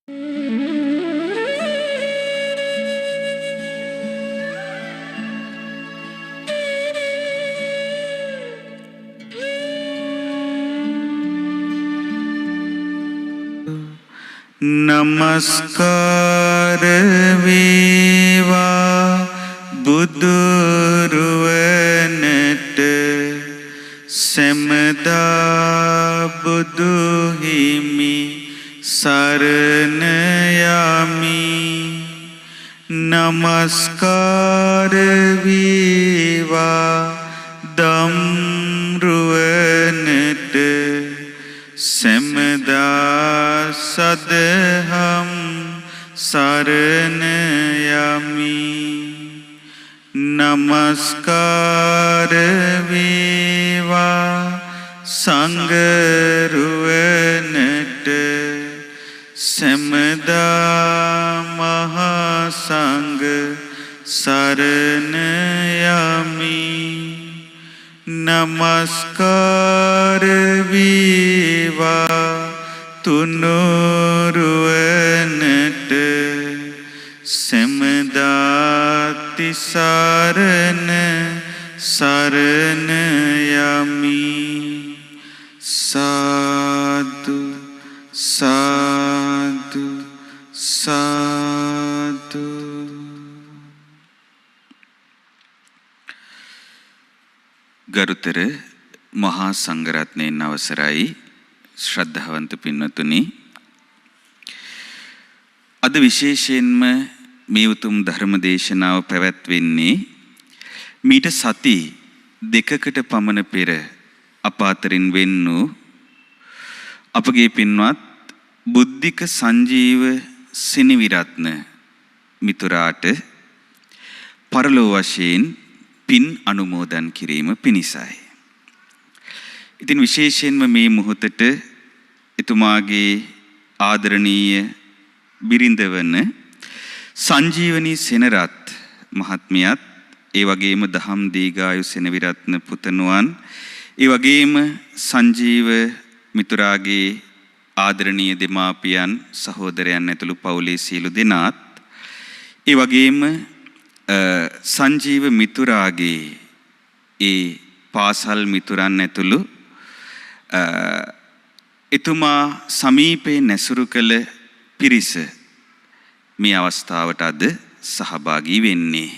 නමස්කාර වේවා බුදුරුවනට සැමදා බුදු හිමි සරණ යමි. නමස්කාර වේවා ධම්රුවනට සැමදා සදහම් සරණ යමි. නමස්කාර වේවා සංඝරුවනට සැමදා මහා සංඝ සරණ යමි. නමස්කාර වේවා තුනුරුවනට සැමදා තිසරණ සරණ යමි. සාදු සාදු සාදු. ගරුතර මහා සංඝරත්නයන් අවසරයි ශ්‍රද්ධාවන්ත පින්වතුනි, අද විශේෂයෙන්ම මේ උතුම් ධර්ම දේශනාව පැවැත්වෙන්නේ මීට සති දෙකකට පමණ පෙර අප අතරින් වෙන් වූ අපගේ පින්වත් බුද්ධික සංජීව සෙනවිරත්න මිතුරාට පරලෝ වශයෙන් පින් අනුමෝදන් කිරීම පිණිසයි. ඉතින් විශේෂයෙන්ම මේ මොහොතට එතුමාගේ ආදරණීය බිරිඳ වන සංජීවනී සෙනරත් මහත්මියත්, ඒ වගේම දහම් දීගායු සෙනවිරත්න පුතණුවන්, ඒ වගේම සංජීව මිතුරාගේ ආදරණීය දෙමාපියන් සහෝදරයන් ඇතුළු පවුලේ සියලු දෙනාත්, ඒ වගේම සංජීව මිතුරාගේ ඒ පාසල් මිතුරන් ඇතුළු එතුමා සමීපේ නැසුරු කළ පිරිස මේ අවස්ථාවට අද සහභාගී වෙන්නේ.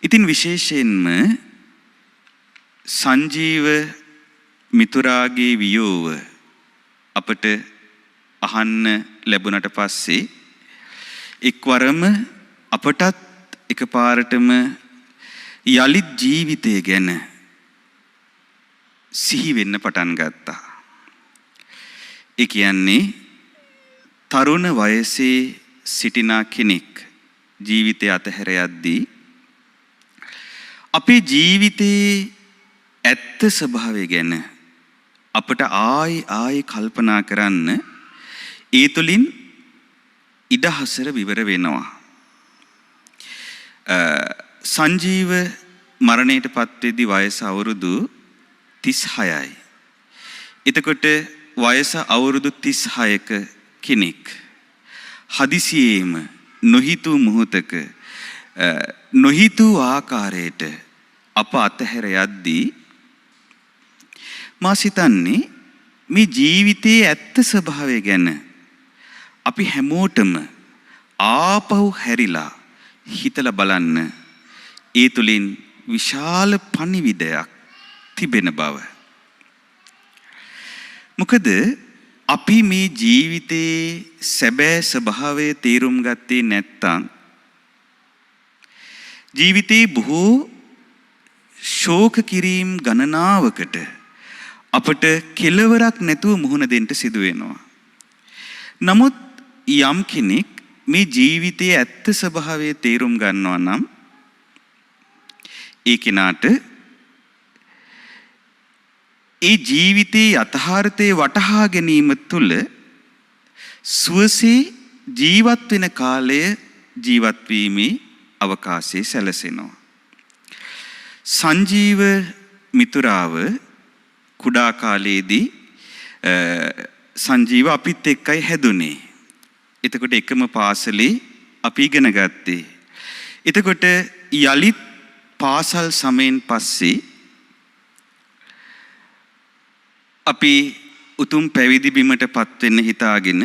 ඉතින් විශේෂයෙන්ම සංජීව මිතුරාගේ වියෝව අපට අහන්න ලැබුණට පස්සේ එක්වරම අපටත් එකපාරටම යලිත් ජීවිතය ගැන සිහි වෙන්න පටන් ගත්තා. ඒ කියන්නේ තරුණ වයසේ සිටිනා කෙනෙක් ජීවිතය අතහැර යද්දී අපේ ජීවිතයේ ඇත්ත ස්වභාවය ගැන අපට ආයි කල්පනා කරන්න ඒ තුළින් ඉඩහසර විවර වෙනවා. සංජීව මරණයට පත්වෙද්දී වයස අවුරුදු 36යි. එතකොට වයස අවුරුදු 36ක කෙනෙක් හදිසියේම නොහිතූ මොහොතක නොහිතූ ආකාරයට අප අතහැර යද්දී මා සිතන්නේ මේ ජීවිතයේ ඇත්ත ස්වභාවය ගැන අපි හැමෝටම ආපහු හැරිලා හිතලා බලන්න ඒ තුලින් විශාල පණිවිඩයක් තිබෙන බව. මොකද අපි මේ ජීවිතයේ සැබෑ ස්වභාවය තේරුම් ගත්තේ නැත්නම් ජීවිතේ බොහෝ ශෝක කිරීම ගණනාවකට අපට කෙලවරක් නැතුව මුහුණ දෙන්න සිදු වෙනවා. නමුත් යම් කෙනෙක් මේ ජීවිතයේ ඇත්ත ස්වභාවය තේරුම් ගන්නවා නම් ඒ කෙනාට ඒ ජීවිතයේ යථාර්ථයේ වටහා ගැනීම තුළ සුවසේ ජීවත් වෙන කාලය ජීවත් වීමේ අවකාශය සැලසෙනවා. සංජීව මිතුරාව කුඩා කාලයේදී සංජීව අපිත් එක්කයි හැදුනේ. එතකොට එකම පාසලේ අපි ඉගෙන ගත්තේ. එතකොට යලිත් පාසල් සමයෙන් පස්සේ අපි උතුම් පැවිදි බිමටපත් වෙන්න හිතාගෙන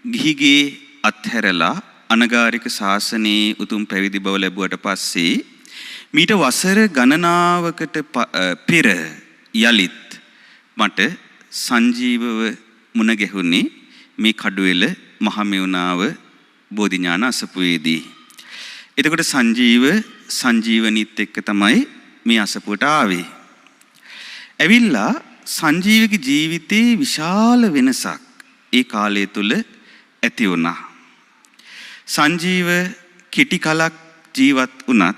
ගිහිගේ අත්හැරලා අනගාരിക ශාසනයේ උතුම් පැවිදි බව ලැබුවට පස්සේ මීට වසර ගණනාවකට පෙර යලිත් මට සංජීවව මුණ ගැහුනේ මේ කඩුවෙල මහමෙවුනාව බෝධිඥාන අසපුවේදී. එතකොට සංජීවනිත් එක්ක තමයි මේ අසපුවට ආවේ. ඇවිල්ලා සංජීවගේ ජීවිතේ විශාල වෙනසක් ඒ කාලය තුල ඇති වුණා. සංජීව කෙටි කලක් ජීවත් වුණත්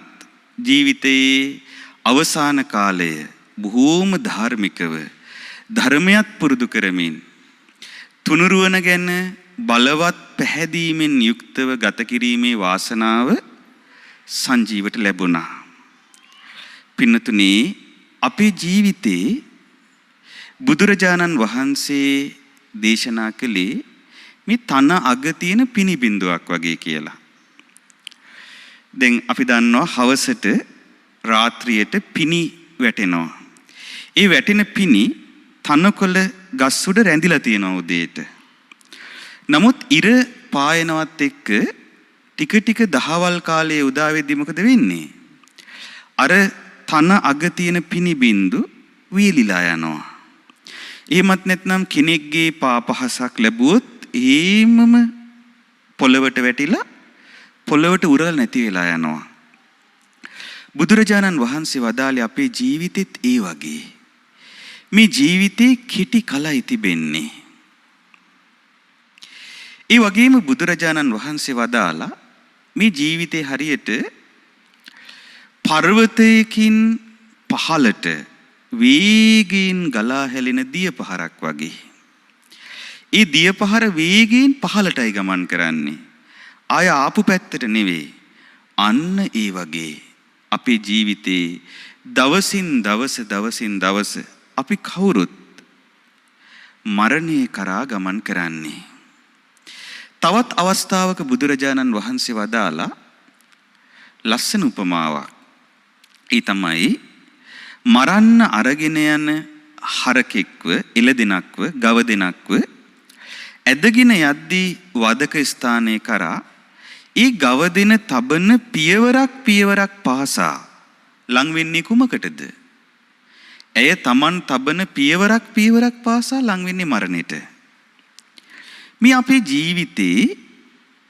ජීවිතයේ අවසාන කාලය බොහෝම ධාර්මිකව ධර්මයක් පුරුදු කරමින් තුනුරුවන ගැන බලවත් පැහැදීමෙන් යුක්තව ගත කිරීමේ වාසනාව සංජීවට ලැබුණා. පින්නතුනි, අපේ ජීවිතේ බුදුරජාණන් වහන්සේ දේශනා කළේ මේ තන අග තියෙන පිනි බිඳුවක් වගේ කියලා. දැන් අපි දන්නවා හවසට රාත්‍රියට පිනි වැටෙනවා. ඒ වැටෙන පිනි තනකොළ ගස් උඩ රැඳිලා තියෙනවා උදේට. නමුත් ඉර පායනවත් එක්ක ටික ටික දහවල් කාලයේ උදා වෙද්දි මොකද වෙන්නේ? අර තන අග තියෙන පිනි බිඳු වීලිලා යනවා. එහෙමත් නැත්නම් කෙනෙක්ගේ පාපහසක් ලැබුවොත් එහෙමම පොළවට වැටිලා පොළවට උරලා නැති වෙලා යනවා. බුදුරජාණන් වහන්සේ වදාළේ අපේ ජීවිතෙත් ඒ වගේ. මේ ජීවිතේ කෙටි කලයි තිබෙන්නේ. ඒ වගේම බුදුරජාණන් වහන්සේ වදාලා මේ ජීවිතේ හරියට පර්වතයකින් පහළට වේගයෙන් ගලා හැලෙන දිය පහරක් වගේ. ඒ දිය පහර වේගයෙන් පහළටයි ගමන් කරන්නේ. ආය ආපු පැත්තට නෙවෙයි. අන්න ඒ වගේ අපේ ජීවිතේ දවසින් දවස අපි කවුරුත් මරණය කරා ගමන් කරන්නේ. තවත් අවස්ථාවක බුදුරජාණන් වහන්සේ වදාලා ලස්සන උපමාවක්. ඒ තමයි මරන්න අරගෙන යන හරකෙක්ව, එළදෙනක්ව, ගවදෙනක්ව ඇදගෙන යද්දී වදක ස්ථානයේ කරා ඒ ගවදෙන තබන පියවරක් පාසා ලං වෙන්නේ කුමකටද? ඇය Taman තබන පියවරක් පාසා ලං වෙන්නේ මරණයට. මේ අපේ ජීවිතේ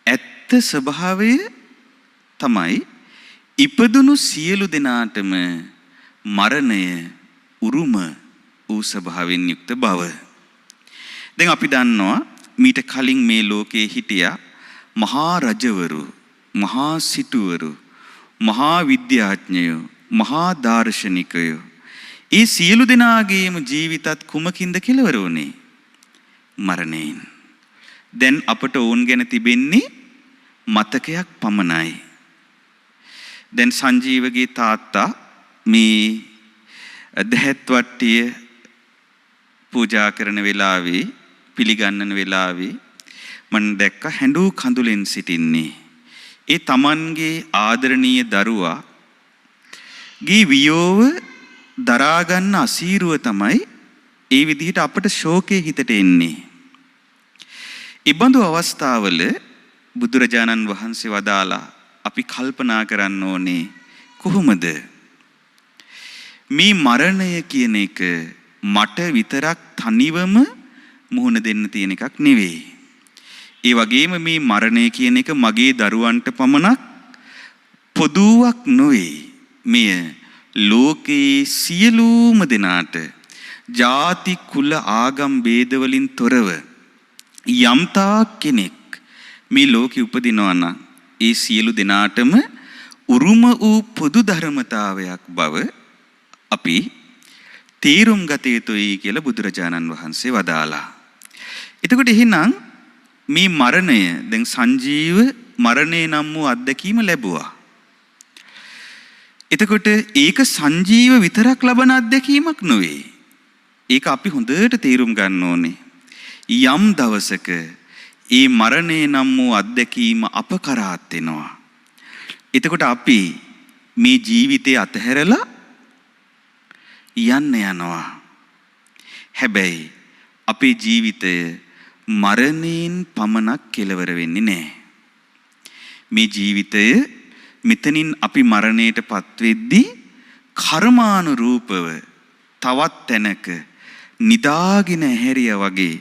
ඇත්ත ස්වභාවය තමයි ඉපදුණු සියලු දෙනාටම මරණය උරුම වූ ස්වභාවයෙන් යුක්ත බව. දැන් අපි දන්නවා මීට කලින් මේ ලෝකේ හිටියා මහා රජවරු, මහා සිටුවරු, මහා විද්‍යාඥයෝ, මහා දාර්ශනිකයෝ. ඒ සියලු දෙනාගේම ජීවිතත් කුමකින්ද කෙලවර වුනේ? මරණයෙන්. දැන් අපට ඕන් ගැන තිබෙන්නේ මතකයක් පමණයි. දැන් සංජීවගේ තාත්තා මේ දහත් වට්ටිය පූජා කරන වෙලාවේ, පිළිගන්නන වෙලාවේ මම දැක්ක හැඬු කඳුලෙන් සිටින්නේ. ඒ Tamanගේ ආදරණීය දරුවා ගේ වියෝව දරා ගන්න අසීරුව තමයි ඒ විදිහට අපට ශෝකේ හිතට එන්නේ. ඉබඳු අවස්ථාවල බුදුරජාණන් වහන්සේ වදාලා අපි කල්පනා කරන්න ඕනේ කොහොමද මේ මරණය කියන එක මට විතරක් තනිවම මුහුණ දෙන්න තියෙන එකක් නෙවෙයි. ඒ වගේම මේ මරණය කියන එක මගේ දරුවන්ට පමණක් පොදුවක් නොවේ. මෙය ලෝකේ සියලුම දෙනාට ಜಾති කුල ආගම් ભેද වලින් තොරව යම්තා කෙනෙක් මේ ලෝකෙ උපදිනවා නම් ඒ සියලු දෙනාටම උරුම වූ පොදු ධර්මතාවයක් බව අපි තීරුම් ගත යුතුයි කියලා බුදුරජාණන් වහන්සේ වදාලා. එතකොට එහෙනම් මේ මරණය දැන් සංජීව මරණය නම් වූ අත්දැකීම ලැබුවා. එතකොට ඒක සංජීව විතරක් ලබන අත්දැකීමක් නෙවෙයි. ඒක අපි හොඳට තීරුම් ගන්න ඕනේ. යම් දවසක ඒ මරණය නම් වූ අත්දැකීම අප කරාත් එනවා. එතකොට අපි මේ ජීවිතය අතහැරලා යන්න යනවා. හැබැයි අපේ ජීවිතය මරණයෙන් පමණක් කෙලවර වෙන්නේ නැහැ. මේ ජීවිතය මෙතනින් අපි මරණයට පත්වෙද්දී කර්මානුරූපව තවත් තැනක නිදාගෙන ඇහැරියා වගේ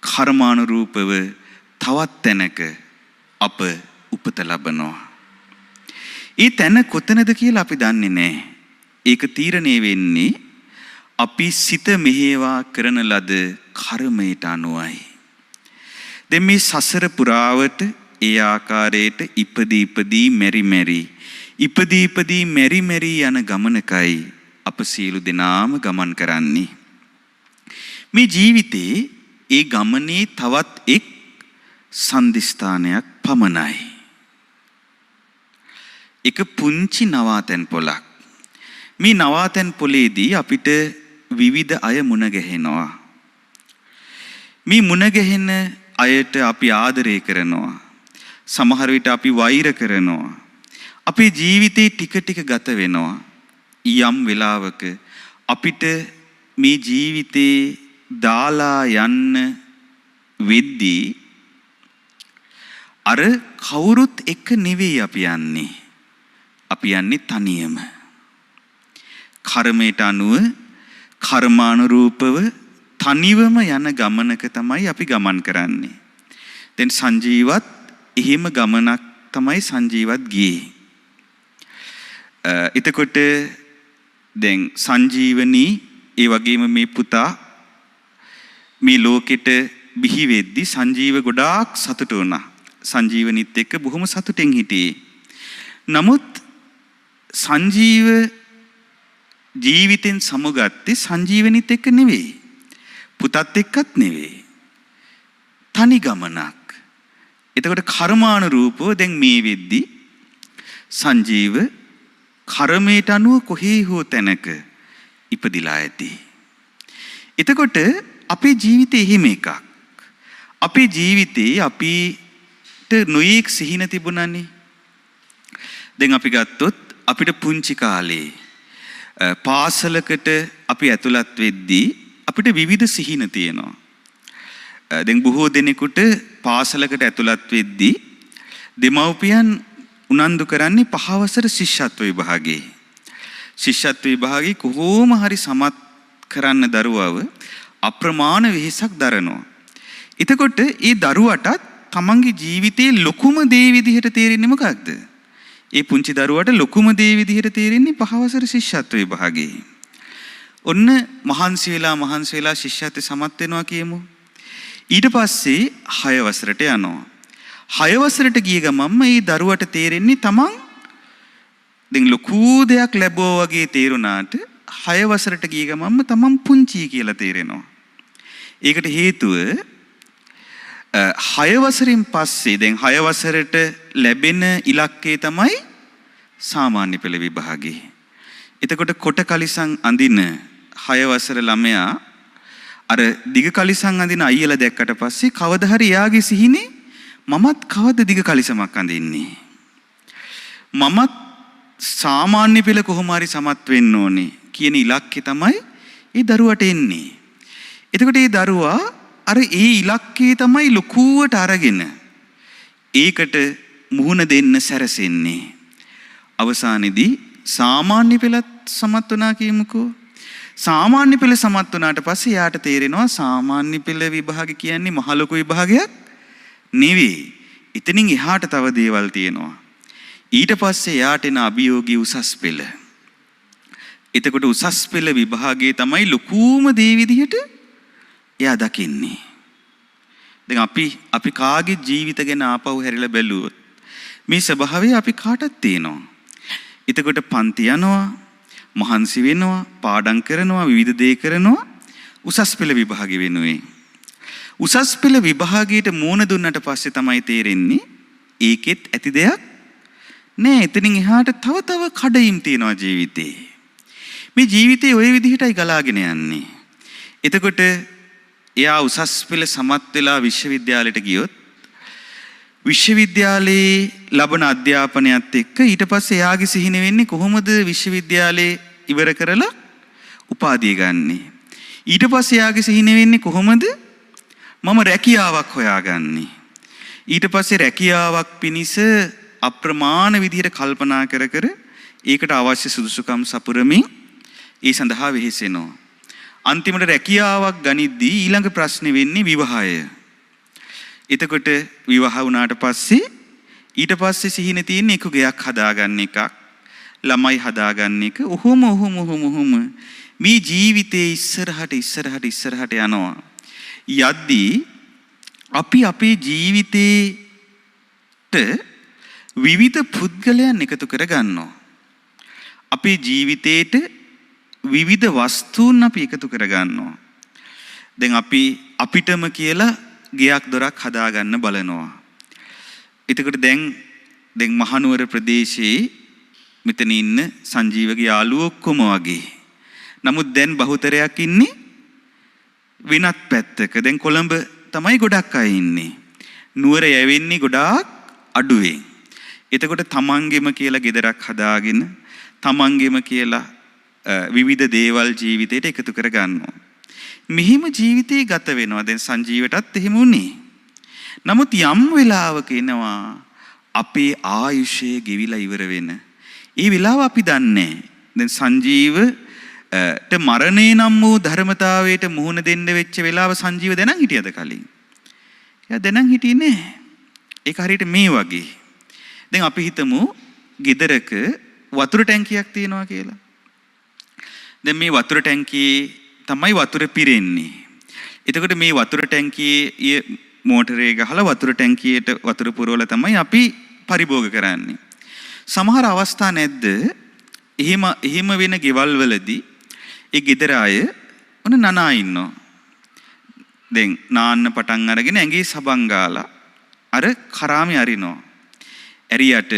කර්මානුරූපව තවත් තැනක අප උපත ලබනවා. ඒ තැන කොතනද කියලා අපි දන්නේ නැහැ. ඒක තීරණය වෙන්නේ අපි සිත මෙහෙවා කරන ලද කර්මයට අනුවයි. දැන් මේ සසර පුරාවට ඒ ආකාරයට ඉපදී මෙරි යන ගමනකයි අප සියලු දෙනාම ගමන් කරන්නේ. මේ ජීවිතේ ඒ ගමනේ තවත් එක් සන්දිස්ථානයක් පමණයි. එක පුංචි නවාතැන් පොලක්. මේ නවාතැන් පොලේදී අපිට විවිධ අය මුණ ගැහෙනවා. මේ මුණ ගැහෙන අයට අපි ආදරය කරනවා. සමහර විට අපි වෛර කරනවා. අපේ ජීවිතේ ටික ගත වෙනවා. යම් වෙලාවක අපිට මේ ජීවිතේ දාලා යන්න වෙද්දී අර කවුරුත් එක්ක නෙවෙයි අපි යන්නේ. අපි යන්නේ තනියම. කර්මයට අනුව කර්මානුරූපව තනිවම යන ගමනක තමයි අපි ගමන් කරන්නේ. දැන් සංජීවත් එහෙම ගමනක් තමයි සංජීවත් ගියේ. එතකොට දැන් සංජීවනී ඒ වගේම මේ පුතා මේ ලෝකෙට බිහි වෙද්දි සංජීව ගොඩාක් සතුටු වුණා. සංජීවනිත් එක්ක බොහොම සතුටින් හිටියේ. නමුත් සංජීව ජීවිතෙන් සමුගත්තේ සංජීවනිත් එක්ක නෙවෙයි. පුතත් එක්කත් නෙවෙයි. තනි ගමනක්. එතකොට කර්මානුරූපව දැන් මේ වෙද්දි සංජීව කර්මයට අනුව කොහේ හෝ තැනක ඉපදිලා ඇති. එතකොට අපේ ජීවිතේ එහෙම එකක්. අපේ ජීවිතේ අපිට නොයෙක් සිහින තිබුණානේ. දැන් අපි ගත්තොත් අපිට පුංචි කාලේ පාසලකට අපි ඇතුළත් වෙද්දී අපිට විවිධ සිහින තියෙනවා. දැන් බොහෝ දෙනෙකුට පාසලකට ඇතුළත් වෙද්දී දෙමව්පියන් උනන්දු කරන්නේ 5 වසර ශිෂ්‍යත්ව විභාගේ. ශිෂ්‍යත්ව විභාගේ කොහොම හරි සමත් කරන්න දරුවව අප්‍රමාණ වෙහෙසක් දරනවා. එතකොට ඒ දරුවටත් තමන්ගේ ජීවිතයේ ලොකුම දේ විදිහට තේරෙන්නේ මොකක්ද? ඒ පුංචි දරුවට ලොකුම දේ විදිහට තේරෙන්නේ 5 වසර ශිෂ්‍යත්ව විභාගේ. ඔන්න මහන්සි වෙලා ශිෂ්‍යත්වයේ සමත් වෙනවා කියමු. ඊට පස්සේ 6 වසරට යනවා. 6 වසරට ගිය ගමන්ම මේ දරුවට තේරෙන්නේ තමන් දැන් ලොකු දෙයක් ලැබුවා වගේ තේරුණාට 6 වසරට ගිය ගමන්ම තමන් පුංචි කියලා තේරෙනවා. ඒකට හේතුව 6 වසරින් පස්සේ දැන් 6 වසරට ලැබෙන ඉලක්කය තමයි සාමාන්‍ය පෙළ විභාගේ. එතකොට කොට කලිසම් අඳින 6 වසර ළමයා අර දිග කලිසම් අඳින අයියලා දැක්කට පස්සේ කවදා හරි එයාගේ සිහිනේ මමත් කවද දිග කලිසමක් අඳින්නේ? මමත් සාමාන්‍ය පෙළ කොහොම හරි සමත් වෙන්න ඕනේ කියන ඉලක්කය තමයි ඒ දරුවට එන්නේ. එතකොට ඒ දරුවා අර ඒ ඉලක්කය තමයි ලොකුවට අරගෙන ඒකට මුහුණ දෙන්න සැරසෙන්නේ. අවසානයේදී සාමාන්‍ය පෙළත් සමත් වුණා කියමුකෝ. සාමාන්‍ය පෙළ සමත් වුණාට පස්සේ යාට තේරෙනවා සාමාන්‍ය පෙළ විභාග කියන්නේ මහ ලොකු විභාගයක් නෙවෙයි. එතනින් එහාට තව දේවල් තියෙනවා. ඊට පස්සේ යාට එන අභියෝගී උසස් පෙළ. එතකොට උසස් පෙළ විභාගයේ තමයි ලොකුම දේ විදිහට එයා දකින්නේ. දැන් අපි කාගේ ජීවිත ගැන ආපහු හැරිලා බැලුවොත් මේ ස්වභාවය අපි කාටත් තියෙනවා. එතකොට පන්ති යනවා, මහන්සි වෙනවා, පාඩම් කරනවා, විවිධ දේ කරනවා උසස් පෙළ විභාගෙ වෙනුවෙන්. උසස් පෙළ විභාගයට මූණ දුන්නට පස්සේ තමයි තේරෙන්නේ ඒකෙත් ඇති දෙයක් නෑ. එතනින් එහාට තව කඩයිම් තියෙනවා ජීවිතේ. මේ ජීවිතේ ওই විදිහටයි ගලාගෙන යන්නේ. එතකොට එයා උසස් පෙළ සමත් වෙලා විශ්වවිද්‍යාලයට ගියොත් විශ්වවිද්‍යාලයේ ලබන අධ්‍යාපනයත් එක්ක ඊට පස්සේ එයාගේ සිහින වෙන්නේ කොහොමද විශ්වවිද්‍යාලයේ ඉවර කරලා උපාධිය ගන්නෙ. ඊට පස්සේ එයාගේ සිහින වෙන්නේ කොහොමද මම රැකියාවක් හොයාගන්නේ. ඊට පස්සේ රැකියාවක් පිණිස අප්‍රමාණ විදිහට කල්පනා කර කර ඒකට අවශ්‍ය සුදුසුකම් සපුරමින් ඒ සඳහා වෙහෙසෙනවා. අන්තිමට රැකියාවක් ගනිද්දී ඊළඟ ප්‍රශ්නේ වෙන්නේ විවාහය. එතකොට විවාහ වුණාට පස්සේ ඊට පස්සේ සිහින තියෙන්නේ එක ගයක් හදාගන්න එකක්, ළමයි හදාගන්න එක. ඔහොම මේ ජීවිතේ ඉස්සරහට යනවා. යද්දී අපි අපේ ජීවිතේට විවිධ පුද්ගලයන් එකතු කර ගන්නවා. අපේ ජීවිතේට විවිධ වස්තුන් අපි එකතු කර ගන්නවා. දැන් අපි අපිටම කියලා ගයක් දොරක් හදාගන්න බලනවා. එතකොට දැන් මහනුවර ප්‍රදේශයේ මෙතන ඉන්න සංජීවගේ යාළුවෝ ඔක්කොම වගේ. නමුත් දැන් බහුතරයක් ඉන්නේ වෙනත් පැත්තක. දැන් කොළඹ තමයි ගොඩක් අය ඉන්නේ. නුවර යවෙන්නේ ගොඩාක් අඩුවෙන්. එතකොට තමන්ගෙම කියලා ගෙදරක් හදාගෙන තමන්ගෙම කියලා විවිධ දේවල් ජීවිතයට එකතු කර ගන්නවා. මෙහිම ජීවිතේ ගත වෙනවා. දැන් සංජීවටත් එහෙම උනේ. නමුත් යම් වෙලාවක එනවා අපේ ආයුෂය ගෙවිලා ඉවර වෙන. ඒ වෙලාව අපි දන්නේ. දැන් සංජීවට මරණය නම් වූ ධර්මතාවයට මුහුණ දෙන්න වෙච්ච වෙලාව සංජීව දැනන් හිටියද කලින්? එයා දැනන් හිටියේ නෑ. ඒක හරියට මේ වගේ. දැන් අපි හිතමු ගෙදරක වතුර ටැංකියක් තියෙනවා කියලා. දැන් මේ වතුර ටැංකියේ තමයි වතුර පිරෙන්නේ. එතකොට මේ වතුර ටැංකියේ මෝටරේ ගහලා වතුර ටැංකියට වතුර පුරවලා තමයි අපි පරිභෝග කරන්නේ. සමහර අවස්ථා නැද්ද? එහෙම වෙන ගෙවල් වලදී ඒ ගෙදර අය ඔන්න නනා ඉන්නවා. දැන් නාන්න පටන් අරගෙන ඇඟේ සබන් ගාලා අර කරාමේ අරිනවා. ඇරියට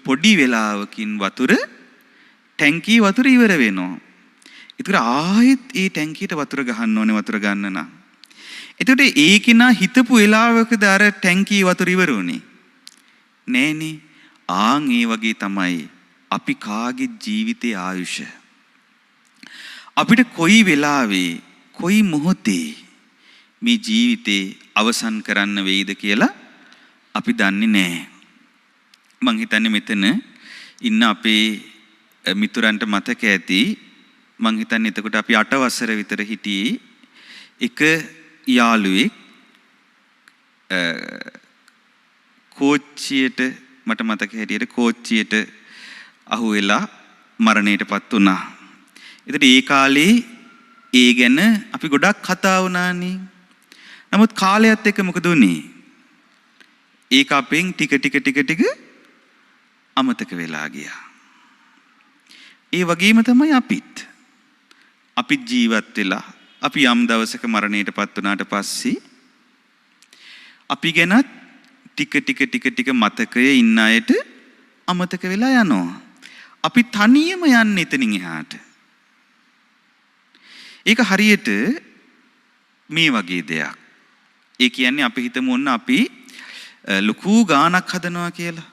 පොඩි වෙලාවකින් වතුර ටැංකියේ වතුර ඉවර වෙනවා. ඒතර ආයෙත් ඒ ටැංකියට වතුර ගහන්න ඕනේ වතුර ගන්න නම්. එතකොට ඒ කෙනා හිතපු වෙලාවකද අර ටැංකියේ වතුර ඉවර වුනේ? නෑනේ. ආන් ඒ වගේ තමයි අපි කාගේ ජීවිතයේ ආයුෂ. අපිට කොයි වෙලාවේ කොයි මොහොතේ මේ ජීවිතේ අවසන් කරන්න වෙයිද කියලා අපි දන්නේ නැහැ. මං හිතන්නේ මෙතන ඉන්න අපේ මිතුරන්ට මතක ඇති. මං හිතන්නේ එතකොට අපි 8 වසර විතර හිටියේ එක යාළුවෙක් කෝච්චියට මට මතක හැටියට කෝච්චියට අහුවෙලා මරණයටපත් වුණා. ඒතර ඒ කාලේ ඒ ගැන අපි ගොඩක් කතා වුණානේ. නමුත් කාලයත් එක්ක මොකද වුනේ? ඒක අපෙන් ටික අමතක වෙලා ගියා. ඒ වගේම තමයි අපිත් ජීවත් වෙලා අපි යම් දවසක මරණයටපත් වුණාට පස්සේ අපි ගැනත් ටික මතකයේ ඉන්න අයට අමතක වෙලා යනවා. අපි තනියම යන්නේ එතනින් එහාට. ඒක හරියට මේ වගේ දෙයක්. ඒ කියන්නේ අපි හිතමු ඔන්න අපි ලොකු ගාණක් හදනවා කියලා.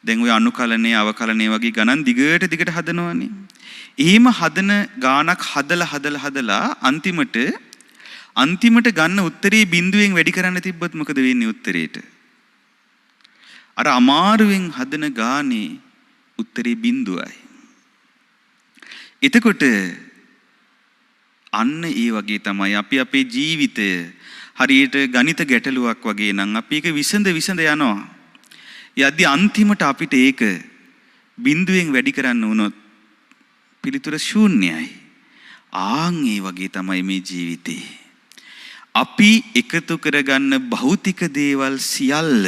දැන් ඔය අනුකලනේ අවකලනේ වගේ ගණන් දිගට හදනවනේ. එහෙම හදන ගාණක් හදලා අන්තිමට ගන්න උත්තරේ බිඳුවෙන් වැඩි කරන්න තිබ්බොත් මොකද වෙන්නේ උත්තරේට? අර අමාරුවෙන් හදන ගානේ උත්තරේ බිඳුවයි. එතකොට අන්න ඒ වගේ තමයි අපි අපේ ජීවිතය හරියට ගණිත ගැටලුවක් වගේ නම් අපි ඒක විසඳ යනවා. යද්දී අන්තිමට අපිට ඒක බිඳුවෙන් වැඩි කරන්න වුණොත් පිළිතුර ශූන්‍යයි. ආන් ඒ වගේ තමයි මේ ජීවිතේ. අපි එකතු කරගන්න භෞතික දේවල් සියල්ල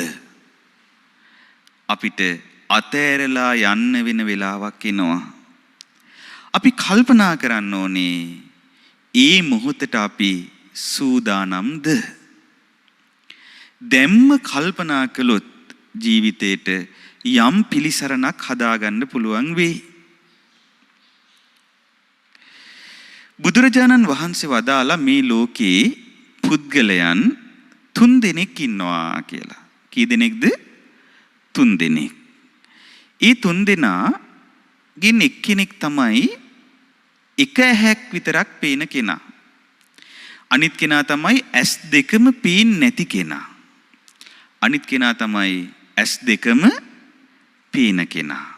අපිට අතෑරලා යන්න වෙන වෙලාවක් එනවා. අපි කල්පනා කරන්න ඕනේ ඒ මොහොතට අපි සූදානම්ද? දැම්ම කල්පනා කළොත් ජීවිතේට යම් පිළිසරණක් හදාගන්න පුළුවන් වෙයි. බුදුරජාණන් වහන්සේ වදාලා මේ ලෝකේ පුද්ගලයන් 3 දෙනෙක් ඉන්නවා කියලා. කී දෙනෙක්ද? 3 දෙනෙක්. ඒ 3 දෙනාගෙන් එක්කෙනෙක් තමයි එක ඇහැක් විතරක් පේන කෙනා. අනිත් කෙනා තමයි ඇස් දෙකම පේන්නේ නැති කෙනා. අනිත් කෙනා තමයි ඇස් දෙකම පේන කෙනා.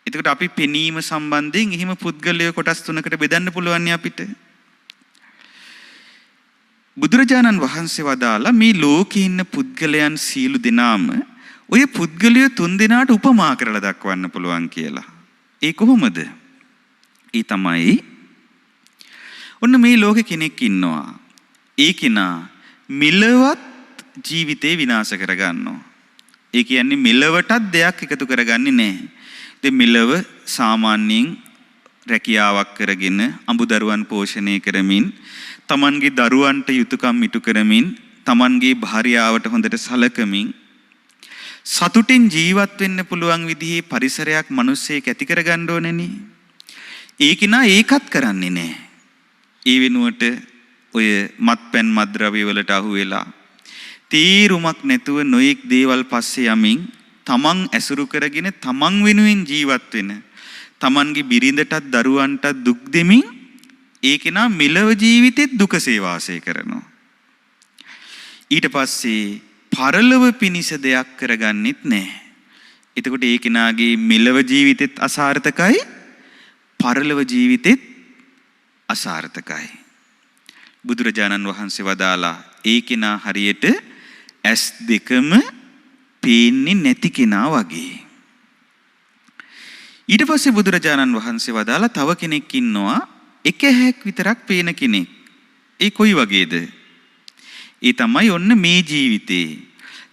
එතකොට අපි පෙනීම සම්බන්ධයෙන් එහෙම පුද්ගලය කොටස් 3කට බෙදන්න පුළුවන් අපිට. බුදුරජාණන් වහන්සේ වදාලා මේ ලෝකේ ඉන්න පුද්ගලයන් සීළු දෙනාම ඔය පුද්ගලය 3 දෙනාට උපමා කරලා දක්වන්න පුළුවන් කියලා. ඒ කොහොමද? ඒ තමයි ඔන්න මේ ලෝකේ කෙනෙක් ඉන්නවා. ඒ කෙනා මිලවත් ජීවිතේ විනාශ කරගන්නවා. ඒ කියන්නේ මිලවටත් දෙයක් එකතු කරගන්නේ නැහැ. ඉතින් මිලව සාමාන්‍යයෙන් රැකියාවක් කරගෙන අඹදරුවන් පෝෂණය කරමින් තමන්ගේ දරුවන්ට යුතුයකම් ඉටු කරමින් තමන්ගේ භාර්යාවට හොඳට සලකමින් සතුටින් ජීවත් වෙන්න පුළුවන් විදිහේ පරිසරයක් මිනිස්සෙක් ඇති කරගන්න ඕනේනේ. ඒක නා ඒකත් කරන්නේ නැහැ. ඒ වෙනුවට ඔය මත්පැන් මත්ද්‍රව්‍ය වලට අහු වෙලා තීරුමක් නැතුව නොයෙක් දේවල් පස්සේ යමින් තමන් ඇසුරු කරගෙන තමන් වෙනුවෙන් ජීවත් වෙන තමන්ගේ බිරිඳටත් දරුවන්ටත් දුක් දෙමින් ඒක නා මෙලව ජීවිතෙත් දුකසේ වාසය කරනවා. ඊට පස්සේ පරලොව පිනිස දෙයක් කරගන්නෙත් නැහැ. එතකොට ඒ කෙනාගේ මෙලව ජීවිතෙත් අසාර්ථකයි, පරලොව ජීවිතෙත් අසාර්ථකයි. බුදුරජාණන් වහන්සේ වදාලා ඒ කෙනා හරියට ඇස් දෙකම පේන්නේ නැති කෙනා වගේ. ඊට පස්සේ බුදුරජාණන් වහන්සේ වදාලා තව කෙනෙක් ඉන්නවා එක ඇහැක් විතරක් පේන කෙනෙක්. ඒ කොයි වගේද? ඒ තමයි ඔන්න මේ ජීවිතේ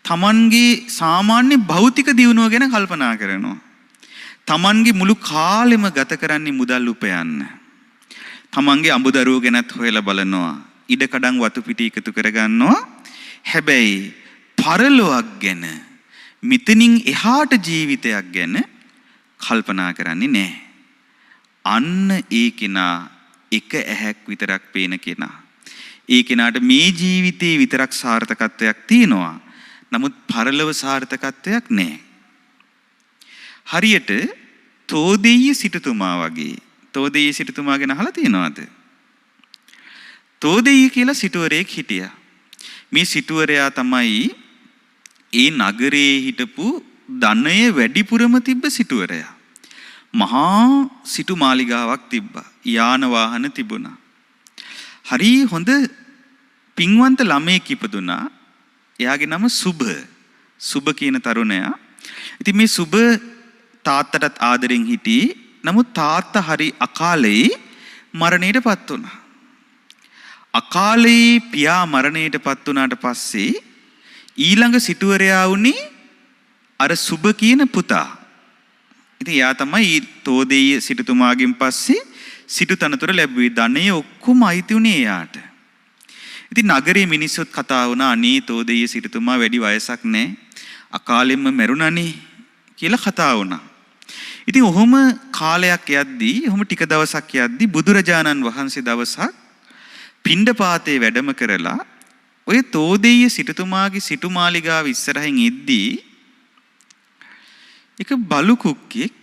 තමන්ගේ සාමාන්‍ය භෞතික දියුණුව ගැන කල්පනා කරනවා. තමන්ගේ මුළු කාලෙම ගත කරන්නේ මුදල් උපයන්න. තමන්ගේ අඹදරුවෝ ගැනත් හොයලා බලනවා. ඉඩකඩම් වතු පිටි එකතු කරගන්නවා. හැබැයි පරලොවක් ගැන මෙතනින් එහාට ජීවිතයක් ගැන කල්පනා කරන්නේ නැහැ. අන්න ඒ කෙනා එක ඇහැක් විතරක් පේන කෙනා. ඒ කෙනාට මේ ජීවිතේ විතරක් සාර්ථකත්වයක් තියෙනවා. නමුත් පරලොව සාර්ථකත්වයක් නැහැ. හරියට තෝදෙය්‍ය සිටුතුමා වගේ. තෝදෙය්‍ය සිටුතුමා ගැන අහලා තියෙනවද? තෝදෙය්‍ය කියලා සිටුවරයෙක් හිටියා. මේ සිටුවරයා තමයි ඒ නගරයේ හිටපු ධනය වැඩිපුරම තිබ්බ සිටුවරයා. මහා සිටු මාලිගාවක් තිබ්බා. යාන වාහන තිබුණා. හරි හොඳ පින්වන්ත ළමයෙක් ඉපදුනා. එයාගේ නම සුභ. සුභ කියන තරුණයා. ඉතින් මේ සුභ තාත්තටත් ආදරෙන් හිටියේ. නමුත් තාත්තා හරි අකාලේ මරණයටපත් වුණා. අකාලේ පියා මරණයටපත් වුණාට පස්සේ ඊළඟ සිටුවරයා වුණේ අර සුභ කියන පුතා. ඉතින් යා තමයි තෝදෙය්‍ය සිටුතුමාගෙන් පස්සේ සිටු තනතුර ලැබුවේ. ධනෙ ඔක්කොම අයිති උනේ එයාට. ඉතින් නගරේ මිනිස්සුත් කතා වුණා අනේ තෝදෙය්‍ය සිටුතුමා වැඩි වයසක් නැහැ. අකාලෙම මැරුණානේ කියලා කතා වුණා. ඉතින් ඔහොම කාලයක් යද්දී, ඔහොම ටික දවසක් යද්දී බුදුරජාණන් වහන්සේ දවසක් පිණ්ඩපාතේ වැඩම කරලා ඔය තෝදෙය්‍ය සිටුතුමාගේ සිටුමාලිගාව ඉස්සරහින් ඉද්දී එක බලු කුක්කෙක්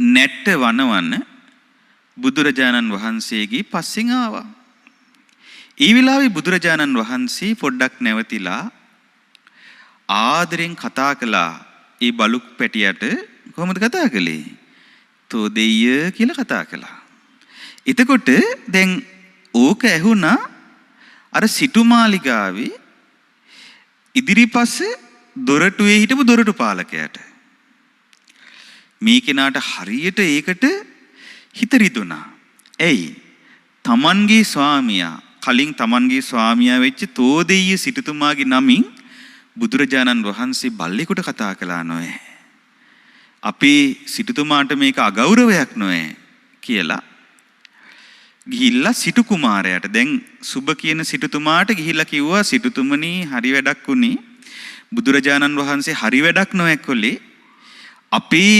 නැට්ට වනවන බුදුරජාණන් වහන්සේගේ පස්සෙන් ආවා. ඒ වෙලාවේ බුදුරජාණන් වහන්සේ පොඩ්ඩක් නැවතිලා ආදරෙන් කතා කළා. ඒ බලු පැටියට කොහොමද කතා කළේ? තෝදෙය්‍ය කියලා කතා කළා. එතකොට දැන් ඕක ඇහුණා අර සිටුමාලිගාවේ ඉදිරිපස්සේ දොරටුවේ හිටපු දොරටු පාලකයාට. මේ කෙනාට හරියට ඒකට හිත රිදුනා. ඇයි? තමන්ගේ ස්වාමියා කලින් තමන්ගේ ස්වාමියා වෙච්ච තෝදෙය්‍ය සිටුතුමාගේ නමින් බුදුරජාණන් වහන්සේ බල්ලෙකුට කතා කළා නොවේ. අපේ සිටුතුමාට මේක අගෞරවයක් නොවේ කියලා ගිහිල්ලා සිටු කුමාරයාට දැන් සුබ කියන සිටුතුමාට ගිහිල්ලා කිව්වා සිටුතුමනි හරි වැඩක් උනේ. බුදුරජාණන් වහන්සේ හරි වැඩක් නොවැක්කොලේ අපේ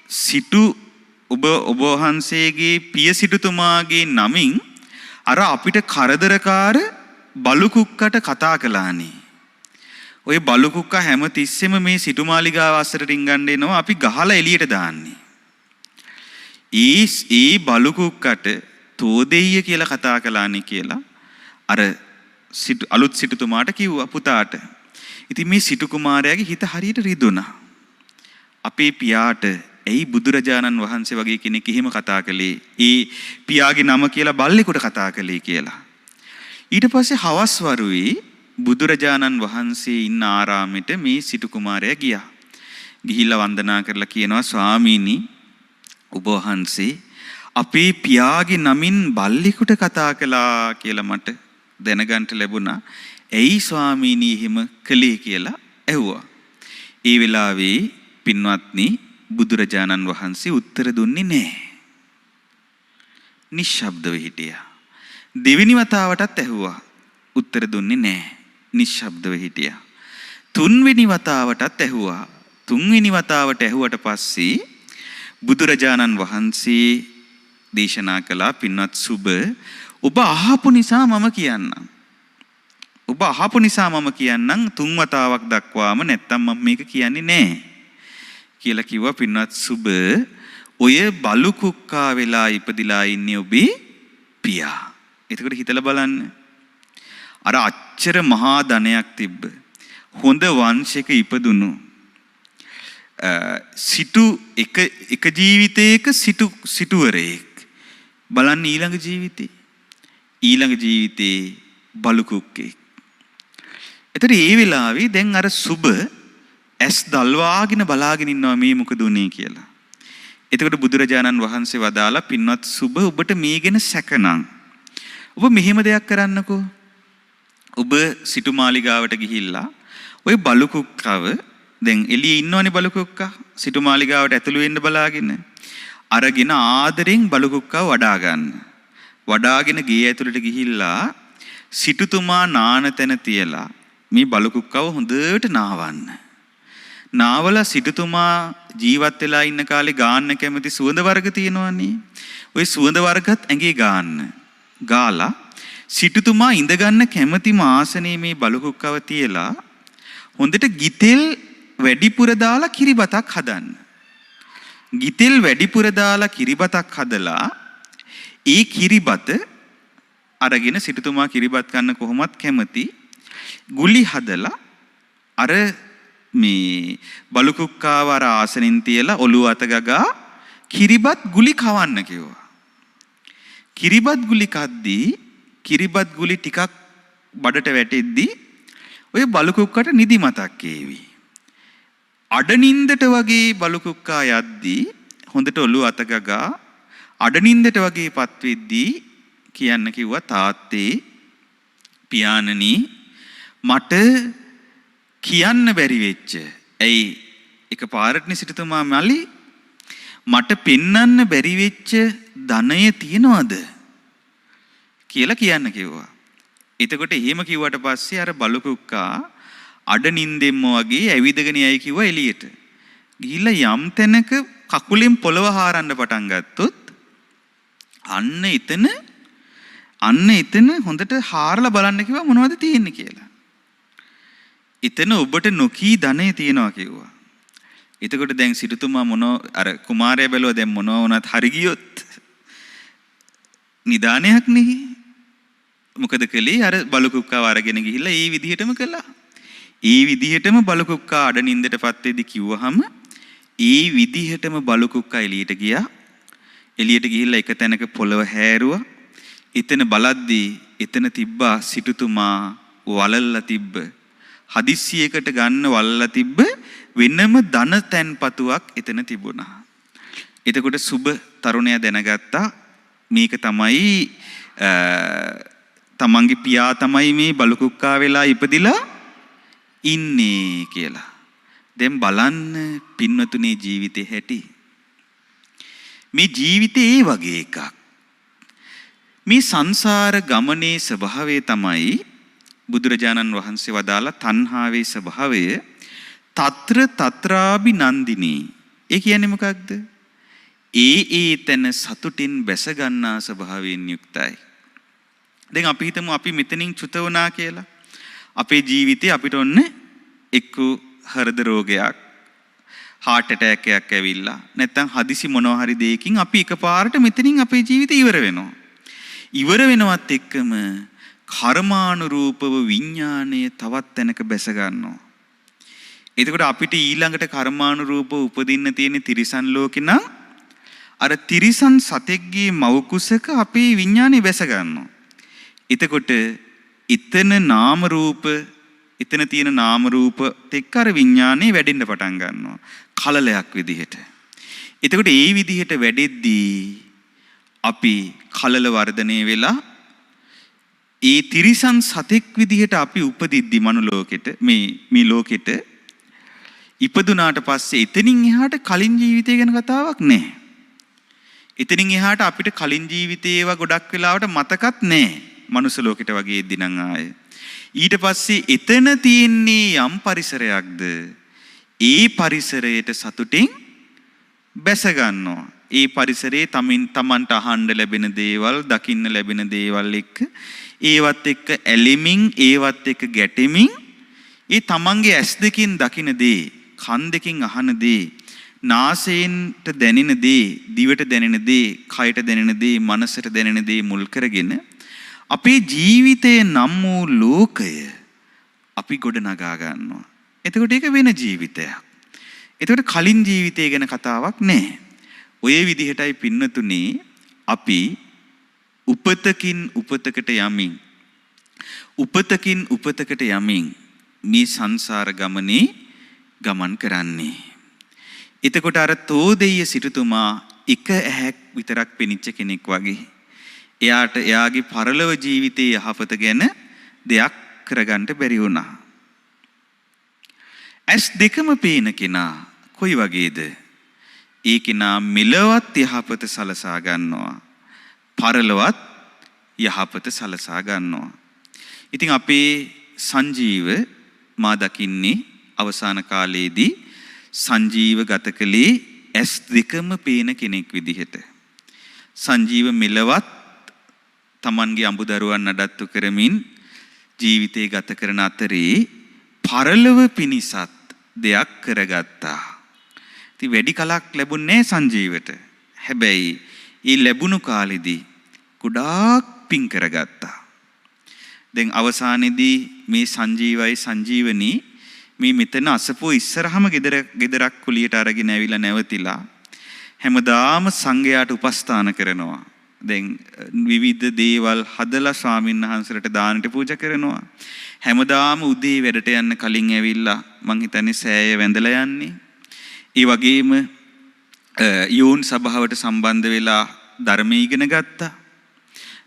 සිටු ඔබ වහන්සේගේ පිය සිටුතුමාගේ නමින් අර අපිට කරදරකාර බලු කුක්කට කතා කළානේ. ඔය බලු කුක්කා හැම තිස්සෙම මේ සිටුමාලිගාව අස්සට රින්ගන්න එනවා අපි ගහලා එළියට දාන්නේ. ඒ බලු කුක්කට තෝදෙయ్య කියලා කතා කළානේ කියලා අර අලුත් සිටුතුමාට කිව්වා පුතාට. ඉතින් මේ සිටු කුමාරයාගේ හිත හරියට රිදුණා. අපේ පියාට ඇයි බුදුරජාණන් වහන්සේ වගේ කෙනෙක් එහෙම කතා කළේ? ඒ පියාගේ නම කියලා බල්ලෙකුට කතා කළේ කියලා. ඊට පස්සේ හවස් වරුවේ බුදුරජාණන් වහන්සේ ඉන්න ආරාමෙට මේ සිටු කුමාරයා ගියා. ගිහිල්ලා වන්දනා කරලා කියනවා ස්වාමීනි ඔබ වහන්සේ අපේ පියාගේ නමින් බල්ලෙකුට කතා කළා කියලා මට දැනගන්න ලැබුණා. ඇයි ස්වාමීනි එහෙම කළේ කියලා ඇහුවා. ඒ වෙලාවේ පින්වත්නි බුදුරජාණන් වහන්සේ උත්තර දුන්නේ නැහැ. නිශ්ශබ්දව හිටියා. දෙවෙනි වතාවටත් ඇහුවා. උත්තර දුන්නේ නැහැ. නිශ්ශබ්දව හිටියා. තුන්වෙනි වතාවටත් ඇහුවා. තුන්වෙනි වතාවට ඇහුවට පස්සේ බුදුරජාණන් වහන්සේ දේශනා කළා පින්වත් සුබ ඔබ අහපු නිසා මම කියන්නම්. ඔබ අහපු නිසා මම කියන්නම් තුන් වතාවක් දක්වාම නැත්තම් මම මේක කියන්නේ නැහැ කියලා කිව්වා පින්වත් සුබ ඔය බලු කුක්කා වෙලා ඉපදිලා ඉන්නේ ඔබේ පියා. එතකොට හිතලා බලන්න. අර අච්චර මහා ධනයක් තිබ්බ හොඳ වංශයක ඉපදුණු සිටු එක ජීවිතයක සිටුවරයෙක් බලන්න ඊළඟ ජීවිතේ බලු කුක්කෙක්. එතකොට ඒ වෙලාවේ දැන් අර සුබ ඇස් දල්වාගෙන බලාගෙන ඉන්නවා මේ මොකද උනේ කියලා. එතකොට බුදුරජාණන් වහන්සේ වදාලා පින්වත් සුබ ඔබට මේ ගැන සැකනම් ඔබ මෙහෙම දෙයක් කරන්නකෝ. ඔබ සිටු මාලිගාවට ගිහිල්ලා ওই බලු කුක්කව දැන් එළියේ ඉන්නවනේ බලු කුක්කා සිටු මාලිගාවට ඇතුළු වෙන්න බලාගෙන අරගෙන ආදරෙන් බලු කුක්කව වඩා ගන්න. වඩාගෙන ගේ ඇතුළට ගිහිල්ලා සිටුතුමා නාන තැන තියලා මේ බලු කුක්කව හොඳට නාවන්න. නාවලා සිටුතුමා ජීවත් වෙලා ඉන්න කාලේ ගාන්න කැමති සුවඳ වර්ග තියෙනවනේ. ওই සුවඳ වර්ගත් ඇඟේ ගාන්න. ගාලා සිටුතුමා ඉඳ ගන්න කැමතිම ආසනයේ මේ බලු කුක්කව තියලා හොඳට ගිතෙල් වැඩිපුර දාලා කිරිබතක් හදන්න. ගිතෙල් වැඩිපුර දාලා කිරිබතක් හදලා ඒ කිරිබත අරගෙන සිටුතුමා කිරිබත් කන්න කොහොමත් කැමති ගුලි හදලා අර මේ බලු කුක්කාව අර ආසනින් තියලා ඔළුව අත ගගා කිරිබත් ගුලි කවන්න කිව්වා. කිරිබත් ගුලි කද්දී කිරිබත් ගුලි ටිකක් බඩට වැටෙද්දී ඔය බලු කුක්කට නිදි මතක් ඒවි. අඩනින්දට වගේ බලු කුක්කා යද්දී හොඳට ඔළුව අත ගගා අඩනින්දට වගේපත් වෙද්දී කියන්න කිව්වා තාත්තේ පියාණනි මට කියන්න බැරි වෙච්ච. ඇයි එක පාරටනේ සිටුතුමා මලි මට පෙන්වන්න බැරි වෙච්ච ධනය තියනවද කියලා කියන්න කිව්වා. එතකොට එහෙම කිව්වට පස්සේ අර බලු කුක්කා අඩනින්දෙම්ම වගේ ඇවිදගෙන යයි කිව්වා එළියට. ගිහිල්ලා යම් තැනක කකුලෙන් පොළව හාරන්න පටන් ගත්තොත් අන්න එතන හොඳට හාරලා බලන්න කිව්වා මොනවද තියෙන්නේ කියලා. එතන ඔබට නොකී ධනෙ තියෙනවා කිව්වා. එතකොට දැන් සිටුතුමා අර කුමාරයා බැලුවා දැන් මොනවා වුණත් හරි ගියොත් නිදානයක් නෙහි. මොකද කළේ අර බලු කුක්කාව අරගෙන ගිහිල්ලා ඒ විදිහටම කළා. ඒ විදිහටම බලු කුක්කා අඩනින්දටපත් වෙදි කිව්වහම ඒ විදිහටම බලු කුක්කා එළියට ගියා. එළියට ගිහිල්ලා එක තැනක පොළව හැරුවා. එතන බලද්දී එතන තිබ්බා සිටුතුමා වලල්ලා තිබ්බ හදිස්සියකට ගන්න වලල්ලා තිබ්බ වෙනම ධන තැන්පතුවක් එතන තිබුණා. එතකොට සුබ තරුණයා දැනගත්තා මේක තමයි තමන්ගේ පියා තමයි මේ බලු කුක්කා වෙලා ඉපදිලා ඉන්නේ කියලා. දැන් බලන්න පින්වතුනේ ජීවිතේ හැටි. මේ ජීවිතේ ඒ වගේ එකක්. මේ සංසාර ගමනේ ස්වභාවය තමයි බුදුරජාණන් වහන්සේ වදාලා තණ්හාවේ ස්වභාවය తත්‍ර తත්‍රාබි නන්දිනී. ඒ කියන්නේ මොකක්ද? ඒ තැන සතුටින් බැස ගන්නා ස්වභාවයෙන් යුක්තයි. දැන් අපි හිතමු අපි මෙතනින් චුත වුණා කියලා. අපේ ජීවිතේ අපිට ඔන්න එක්ක හෘද රෝගයක්, heart attack එකක් ඇවිල්ලා නැත්නම් හදිසි මොනවා හරි දෙයකින් අපි එකපාරට මෙතනින් අපේ ජීවිතේ ඉවර වෙනවා. ඉවර වෙනවත් එක්කම කර්මානුරූපව විඥාණය තවත් තැනක බැස ගන්නවා. එතකොට අපිට ඊළඟට කර්මානුරූපව උපදින්න තියෙන තිරිසන් ලෝකේ නම් අර තිරිසන් සතෙක්ගේ මව් කුසක අපේ විඥානේ බැස ගන්නවා. එතකොට එතන නාම රූප එතන තියෙන නාම රූප එක්ක අර විඥානේ වැඩෙන්න පටන් ගන්නවා. කලලයක් විදිහට. එතකොට ඒ විදිහට වැඩෙද්දී අපි කලල වර්ධනය වෙලා ඒ තිරිසන් සතෙක් විදිහට අපි උපදිද්දි මනුලෝකෙට මේ ලෝකෙට ඉපදුනාට පස්සේ එතනින් එහාට කලින් ජීවිතය ගැන කතාවක් නැහැ. එතනින් එහාට අපිට කලින් ජීවිතේ ඒවා ගොඩක් වෙලාවට මතකත් නැහැ. මනුස්ස ලෝකෙට වගේ එද්දි නම් ආයේ. ඊට පස්සේ එතන තියෙන්නේ යම් පරිසරයක්ද ඒ පරිසරයට සතුටින් බැස ගන්නවා. ඒ පරිසරයේ තමන්ට අහන්න ලැබෙන දේවල්, දකින්න ලැබෙන දේවල් එක්ක ඒවත් එක්ක ඇලිමින්, ඒවත් එක්ක ගැටෙමින් ඒ තමන්ගේ ඇස් දෙකින් දකින දේ, කන් දෙකින් අහන දේ, නාසයෙන්ට දැනෙන දේ, දිවට දැනෙන දේ, කයට දැනෙන දේ, මනසට දැනෙන දේ මුල් කරගෙන අපේ ජීවිතයේ නම් වූ ලෝකය අපි ගොඩ නගා ගන්නවා. එතකොට ඒක වෙන ජීවිතයක්. එතකොට කලින් ජීවිතය ගැන කතාවක් නැහැ. ඔය විදිහටයි පින්නතුනේ අපි උපතකින් උපතකට යමින් මේ සංසාර ගමනේ ගමන් කරන්නේ. එතකොට අර තෝදෙය සිටුතුමා එක ඇහැක් විතරක් පෙනිච්ච කෙනෙක් වගේ. එයාට එයාගේ පරලොව ජීවිතයේ යහපත ගැන දෙයක් කරගන්න බැරි වුණා. ඇස් දෙකම පේන කෙනා කොයි වගේද? ඒ කෙනා මෙලවත් යහපත සලසා ගන්නවා. පරලොවත් යහපත සලසා ගන්නවා. ඉතින් අපේ සංජීව මා දකින්නේ අවසාන කාලයේදී සංජීව ගත කළේ ඇස් දෙකම පේන කෙනෙක් විදිහට. සංජීව මෙලවත් තමන්ගේ අඹදරුවන් නඩත්තු කරමින් ජීවිතේ ගත කරන අතරේ පරලොව පිණිසත් දෙයක් කරගත්තා. ඉතින් වැඩි කලක් ලැබුණේ සංජීවට. හැබැයි ඒ ලැබුණු කාලෙදී ගොඩාක් පින් කරගත්තා. දැන් අවසානයේදී මේ සංජීවනී මේ මෙතන අසපුව ඉස්සරහම ගෙදරක් කුලියට අරගෙන ඇවිල්ලා නැවතිලා හැමදාම සංඝයාට උපස්ථාන කරනවා. දැන් විවිධ දේවල් හදලා ස්වාමීන් වහන්සේලාට දානට පූජා කරනවා. හැමදාම උදේ වැඩට යන්න කලින් ඇවිල්ලා මං හිතන්නේ සෑය වැඳලා යන්නේ. ඒ වගේම යෝන් සභාවට සම්බන්ධ වෙලා ධර්ම ඉගෙන ගත්තා.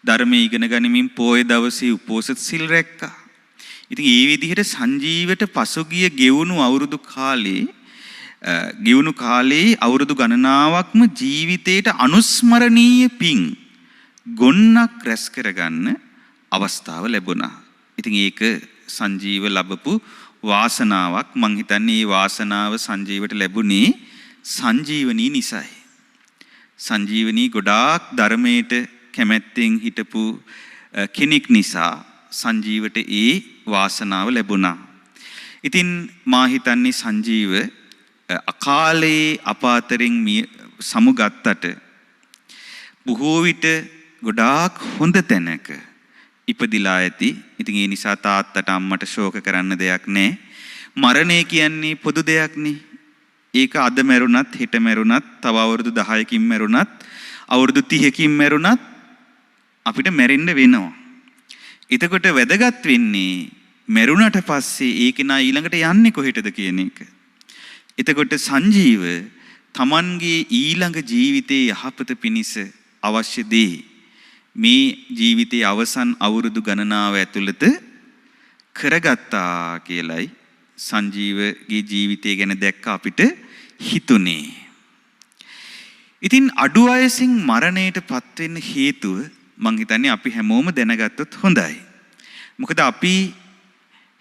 ධර්ම ඉගෙන ගනිමින් පොය දවසේ උපෝසත සිල් රැක්කා. ඉතින් මේ විදිහට සංජීවට පසුගිය ගෙවුණු කාලේ අවුරුදු ගණනාවක්ම ජීවිතේට අනුස්මරණීය පිං ගොන්නක් රැස් කරගන්න අවස්ථාව ලැබුණා. ඉතින් ඒක සංජීව ලැබපු වාසනාවක්. මං හිතන්නේ මේ වාසනාව සංජීවට ලැබුණේ සංජීවනී නිසායි. සංජීවනී ගොඩාක් ධර්මයට කැමැත්තෙන් හිටපු කෙනෙක් නිසා සංජීවට ඒ වාසනාව ලැබුණා. ඉතින් මා හිතන්නේ සංජීව අකාලේ අපාතරින් සමුගත්තට බොහෝ විට ගොඩාක් හොඳ තැනක ඉපදිලා ඇති. ඉතින් ඒ නිසා තාත්තට අම්මට ශෝක කරන්න දෙයක් නැහැ. මරණය කියන්නේ පොදු දෙයක්නේ. ඒක අද මැරුණත්, හෙට මැරුණත්, තව අවුරුදු 10කින් මැරුණත්, අවුරුදු 30කින් මැරුණත් අපිට මැරෙන්න වෙනවා. එතකොට වැදගත් වෙන්නේ මැරුණට පස්සේ ඒක නා ඊළඟට යන්නේ කොහෙටද කියන එක. එතකොට සංජීව තමන්ගේ ඊළඟ ජීවිතයේ යහපත පිණිස අවශ්‍ය දේ මේ ජීවිතයේ අවසන් අවුරුදු ගණනාව ඇතුළත කරගත්තා කියලයි සංජීවගේ ජීවිතය ගැන දැක්ක අපිට හිතුනේ. ඉතින් අඩු වයසින් මරණයට පත්වෙන්න හේතුව මං හිතන්නේ අපි හැමෝම දැනගත්තොත් හොඳයි. මොකද අපි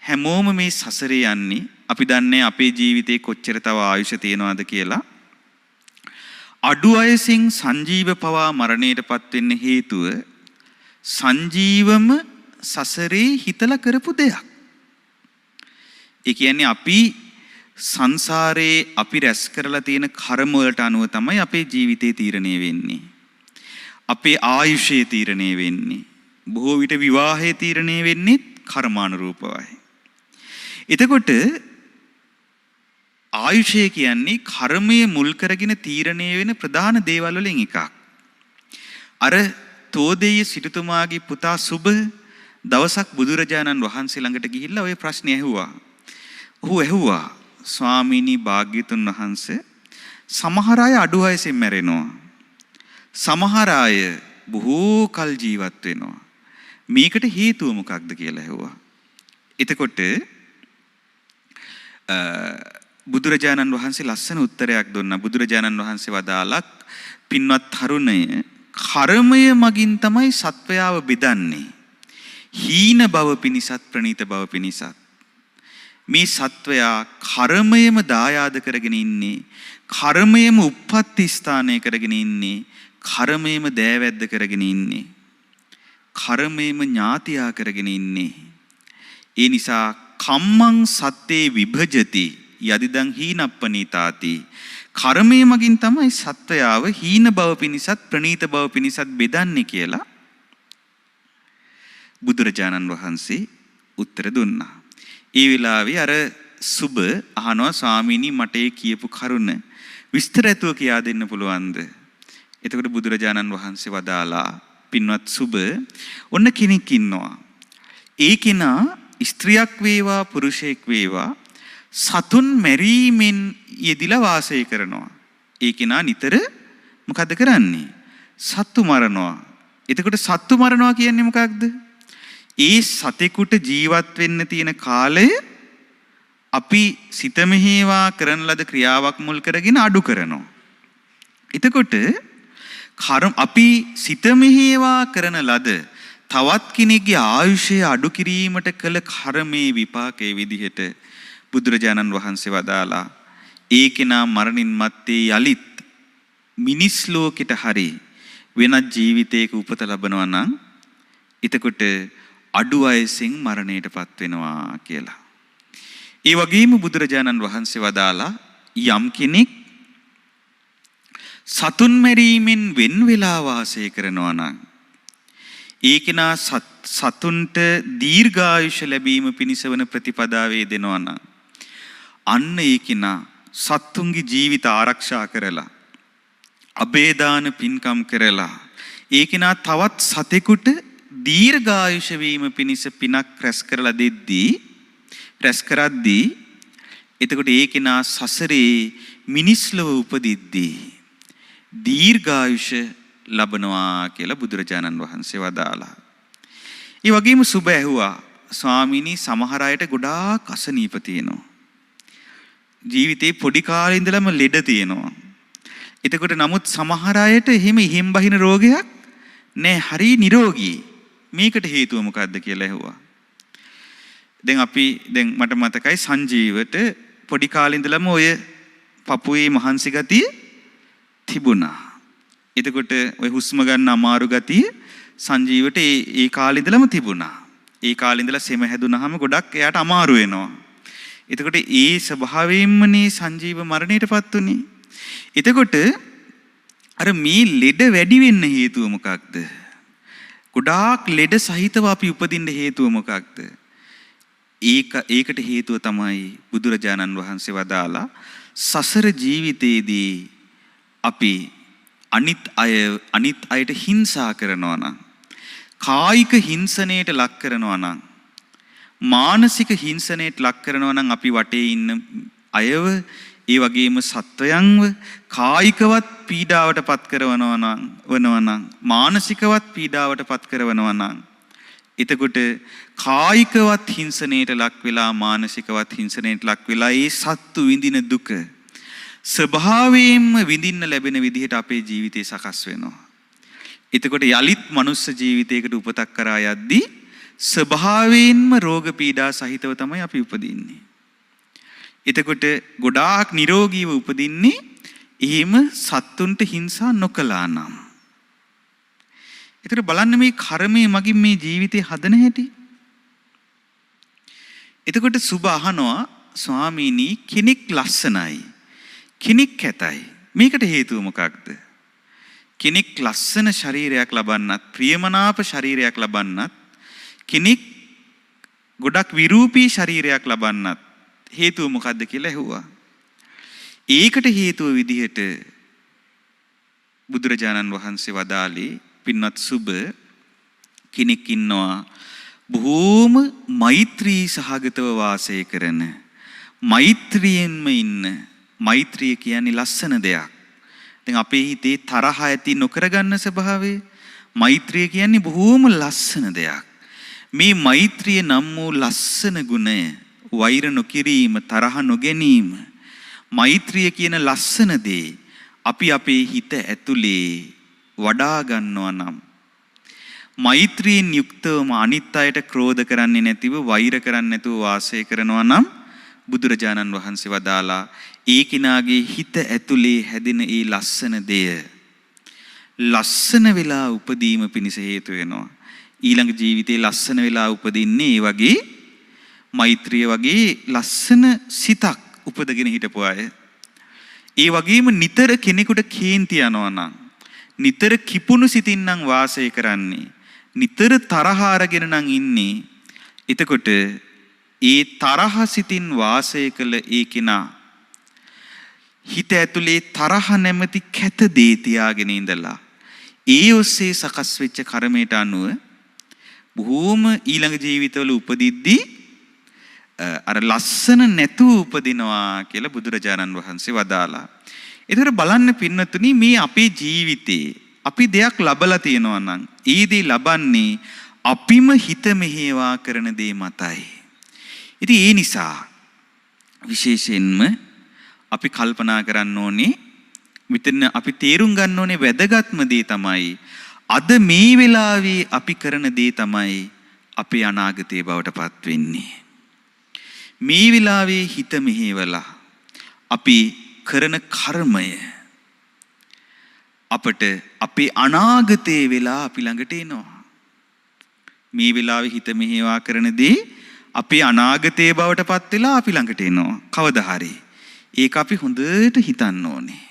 හැමෝම මේ සසරේ යන්නේ අපි දන්නේ අපේ ජීවිතේ කොච්චර තව ආයුෂ තියෙනවද කියලා. අඩු වයසින් සංජීව පවා මරණයටපත් වෙන්න හේතුව සංජීවම සසරේ හිතලා කරපු දෙයක්. ඒ කියන්නේ අපි සංසාරේ අපි රැස් කරලා තියෙන කර්ම වලට අනුව තමයි අපේ ජීවිතේ තීරණය වෙන්නේ. අපේ ආයුෂය තීරණය වෙන්නේ. බොහෝ විට විවාහය තීරණය වෙන්නේ කර්මානුරූපවයි. එතකොට ආයුෂය කියන්නේ කර්මයේ මුල් කරගෙන තීරණය වෙන ප්‍රධාන දේවල් වලින් එකක්. අර තෝදෙය සිටුතුමාගේ පුතා සුබ දවසක් බුදුරජාණන් වහන්සේ ළඟට ගිහිල්ලා ওই ප්‍රශ්නේ ඇහුවා. ඔහු ඇහුවා ස්වාමීනි භාග්‍යතුන් වහන්සේ සමහර අය අඩු වයසෙන් මැරෙනවා. සමහර අය බොහෝ කල් ජීවත් වෙනවා. මේකට හේතුව මොකක්ද කියලා ඇහුවා. එතකොට බුදුරජාණන් වහන්සේ ලස්සන උත්තරයක් දුන්නා. බුදුරජාණන් වහන්සේ වදාළා පින්වත් තරුණය කර්මය මගින් තමයි සත්වයාව බෙදන්නේ. හීන බව පිණිසත් ප්‍රණීත බව පිණිසත්. මේ සත්වයා කර්මයම දායාද කරගෙන ඉන්නේ. කර්මයම උප්පත්ති ස්ථානය කරගෙන ඉන්නේ. කර්මයම දෑවැද්ද කරගෙන ඉන්නේ. කර්මයම ඥාතියා කරගෙන ඉන්නේ. ඒ නිසා කම්මං සත්තේ විභජති යදිදං හීනප්පනීතාති. කර්මය මගින් තමයි සත්වයාව හීන බව පිණිසත් ප්‍රණීත බව පිණිසත් බෙදන්නේ කියලා බුදුරජාණන් වහන්සේ උත්තර දුන්නා. ඒ වෙලාවේ අර සුබ අහනවා ස්වාමීනි මට ඒ කියපු කරුණ විස්තර ඇතුව කියා දෙන්න පුළුවන්ද? එතකොට බුදුරජාණන් වහන්සේ වදාලා පින්වත් සුබ ඔන්න කෙනෙක් ඉන්නවා. ඒ කෙනා ස්ත්‍රියක් වේවා පුරුෂයෙක් වේවා සතුන් මැරීමෙන් යෙදිලා වාසය කරනවා. ඒ කෙනා නිතර මොකද කරන්නේ? සත්තු මරනවා. එතකොට සත්තු මරනවා කියන්නේ මොකක්ද? ඒ සතෙකුට ජීවත් වෙන්න තියෙන කාලය අපි සිත මෙහෙවා කරන ලද ක්‍රියාවක් මුල් කරගෙන අඩු කරනවා. එතකොට අපි සිත මෙහෙවා කරන ලද තවත් කෙනෙක්ගේ ආයුෂය අඩු කිරීමට කළ කර්මයේ විපාකයේ විදිහට බුදුරජාණන් වහන්සේ වදාලා ඒ කෙනා මරණින් මත්තේ යලිත් මිනිස් ලෝකෙට හරි වෙනත් ජීවිතයක උපත ලබනවා නම් එතකොට අඩු වයසින් මරණයටපත් වෙනවා කියලා. ඒ වගේම බුදුරජාණන් වහන්සේ වදාලා යම් කෙනෙක් සතුන් මැරීමෙන් වෙන් වෙලා වාසය කරනවා නම් ඒ කෙනා සතුන්ට දීර්ඝායුෂ ලැබීම පිණිස වන ප්‍රතිපදාවේ දෙනවා නම් අන්න ඒ කෙනා සත්තුන්ගේ ජීවිත ආරක්ෂා කරලා අබේදාන පින්කම් කරලා ඒ කෙනා තවත් සතෙකුට දීර්ඝායුෂ වීම පිණිස පිනක් රැස් කරලා දෙද්දී රැස් කරද්දී එතකොට ඒ කෙනා සසරේ මිනිස් ලොව උපදිද්දී දීර්ඝායුෂ ලබනවා කියලා බුදුරජාණන් වහන්සේ වදාලා. ඒ වගේම සුබ ඇහුවා ස්වාමීනි සමහර අයට ගොඩාක් අසනීප තියෙනවා. ජීවිතේ පොඩි කාලේ ඉඳලම ලෙඩ තියෙනවා. එතකොට නමුත් සමහර අයට එහෙම ඉහෙන් බහින රෝගයක් නෑ හරි නිරෝගී. මේකට හේතුව මොකක්ද කියලා ඇහුවා. දැන් මට මතකයි සංජීවට පොඩි කාලේ ඉඳලම ඔය පපුවේ මහන්සි ගතිය තිබුණා. එතකොට ඔය හුස්ම ගන්න අමාරු ගතිය සංජීවට ඒ කාලේ ඉඳලම තිබුණා. ඒ කාලේ ඉඳලා සෙම හැදුනහම ගොඩක් එයාට අමාරු වෙනවා. එතකොට ඒ ස්වභාවයෙන්මනේ සංජීව මරණයටපත් උනේ. එතකොට අර මේ ලෙඩ වැඩි වෙන්න හේතුව මොකක්ද? ගොඩාක් ලෙඩ සහිතව අපි උපදින්න හේතුව මොකක්ද? ඒකට හේතුව තමයි බුදුරජාණන් වහන්සේ වදාලා සසර ජීවිතයේදී අපි අනිත් අයට හිංසා කරනවා නම් කායික හිංසනයට ලක් කරනවා නම් මානසික හිංසනයට ලක් කරනවා නම් අපි වටේ ඉන්න අයව ඒ වගේම සත්වයන්ව කායිකවත් පීඩාවට පත් කරනවා නම් මානසිකවත් පීඩාවට පත් කරනවා නම් එතකොට කායිකවත් හිංසනයට ලක් වෙලා මානසිකවත් හිංසනයට ලක් වෙලා ඒ සත්තු විඳින දුක ස්වභාවයෙන්ම විඳින්න ලැබෙන විදිහට අපේ ජීවිතේ සකස් වෙනවා. එතකොට යලිත් මනුස්ස ජීවිතයකට උපතක් කරා යද්දී ස්වභාවයෙන්ම රෝග පීඩා සහිතව තමයි අපි උපදින්නේ. එතකොට ගොඩාක් නිරෝගීව උපදින්නේ එහෙම සත්තුන්ට හිංසා නොකළා නම්. ඒතර බලන්න මේ කර්මය මගින් මේ ජීවිතේ හදන හැටි. එතකොට සුබ අහනවා ස්වාමීනි කෙනෙක් ලස්සනයි. කෙනෙක් කැතයි. මේකට හේතුව මොකක්ද? කෙනෙක් ලස්සන ශරීරයක් ලබන්නත් ප්‍රියමනාප ශරීරයක් ලබන්නත් කෙනෙක් ගොඩක් විරූපී ශරීරයක් ලබන්නත් හේතුව මොකද්ද කියලා ඇහුවා. ඒකට හේතුව විදිහට බුදුරජාණන් වහන්සේ වදාළේ පින්වත් සුබ කෙනෙක් ඉන්නවා බොහෝම මෛත්‍රී සහගතව වාසය කරන මෛත්‍රියෙන්ම ඉන්න. මෛත්‍රිය කියන්නේ ලස්සන දෙයක්. දැන් අපේ හිතේ තරහ ඇති නොකරගන්න ස්වභාවය මෛත්‍රිය කියන්නේ බොහෝම ලස්සන දෙයක්. මේ මෛත්‍රිය නම් වූ ලස්සන ගුණය වෛර නොකිරීම තරහ නොගැනීම මෛත්‍රිය කියන ලස්සන දේ අපි අපේ හිත ඇතුලේ වඩා ගන්නවා නම් මෛත්‍රියෙන් යුක්තවම අනිත් අයට ක්‍රෝධ කරන්නේ නැතිව වෛර කරන්නේ නැතුව වාසය කරනවා නම් බුදුරජාණන් වහන්සේ වදාලා ඒ කිනාගේ හිත ඇතුලේ හැදෙන ඒ ලස්සන දෙය ලස්සන වෙලා උපදීම පිණිස හේතු වෙනවා. ඊළඟ ජීවිතේ ලස්සන වෙලා උපදින්නේ ඒ වගේ මෛත්‍රිය වගේ ලස්සන සිතක් උපදගෙන හිටපු අය. ඒ වගේම නිතර කෙනෙකුට කේන්ති යනවා නම් නිතර කිපුණු සිතින් නම් වාසය කරන්නේ නිතර තරහ අරගෙන නම් ඉන්නේ. එතකොට ඒ තරහ සිතින් වාසය කළ ඒ කෙනා හිත ඇතුලේ තරහ නැමැති කැත දේ තියාගෙන ඉඳලා ඒ ඔස්සේ සකස් වෙච්ච කර්මයට අනුව බොහෝම ඊළඟ ජීවිතවල උපදිද්දී අර ලස්සන නැතුව උපදිනවා කියලා බුදුරජාණන් වහන්සේ වදාලා. ඒතර බලන්න පින්නතුනි මේ අපේ ජීවිතේ අපි දෙයක් ලබලා තියෙනවා නම් ඒ දේ ලබන්නේ අපිම හිත මෙහෙවා කරන දේ මතයි. ඉතින් ඒ නිසා විශේෂයෙන්ම අපි කල්පනා කරන්න ඕනේ මෙතන අපි තේරුම් ගන්න ඕනේ වැදගත්ම දේ තමයි අද මේ වෙලාවේ අපි කරන දේ තමයි අපේ අනාගතයේ බවට පත් වෙන්නේ. මේ වෙලාවේ හිත මෙහෙवला අපි කරන කර්මය අපට අපේ අනාගතයේ වෙලා අපි ළඟට එනවා. මේ වෙලාවේ හිත මෙහෙවා කරන දේ අපේ අනාගතයේ බවට පත් වෙලා අපි ළඟට එනවා. කවදා හරි ඒක අපි හොඳට හිතන්න ඕනේ.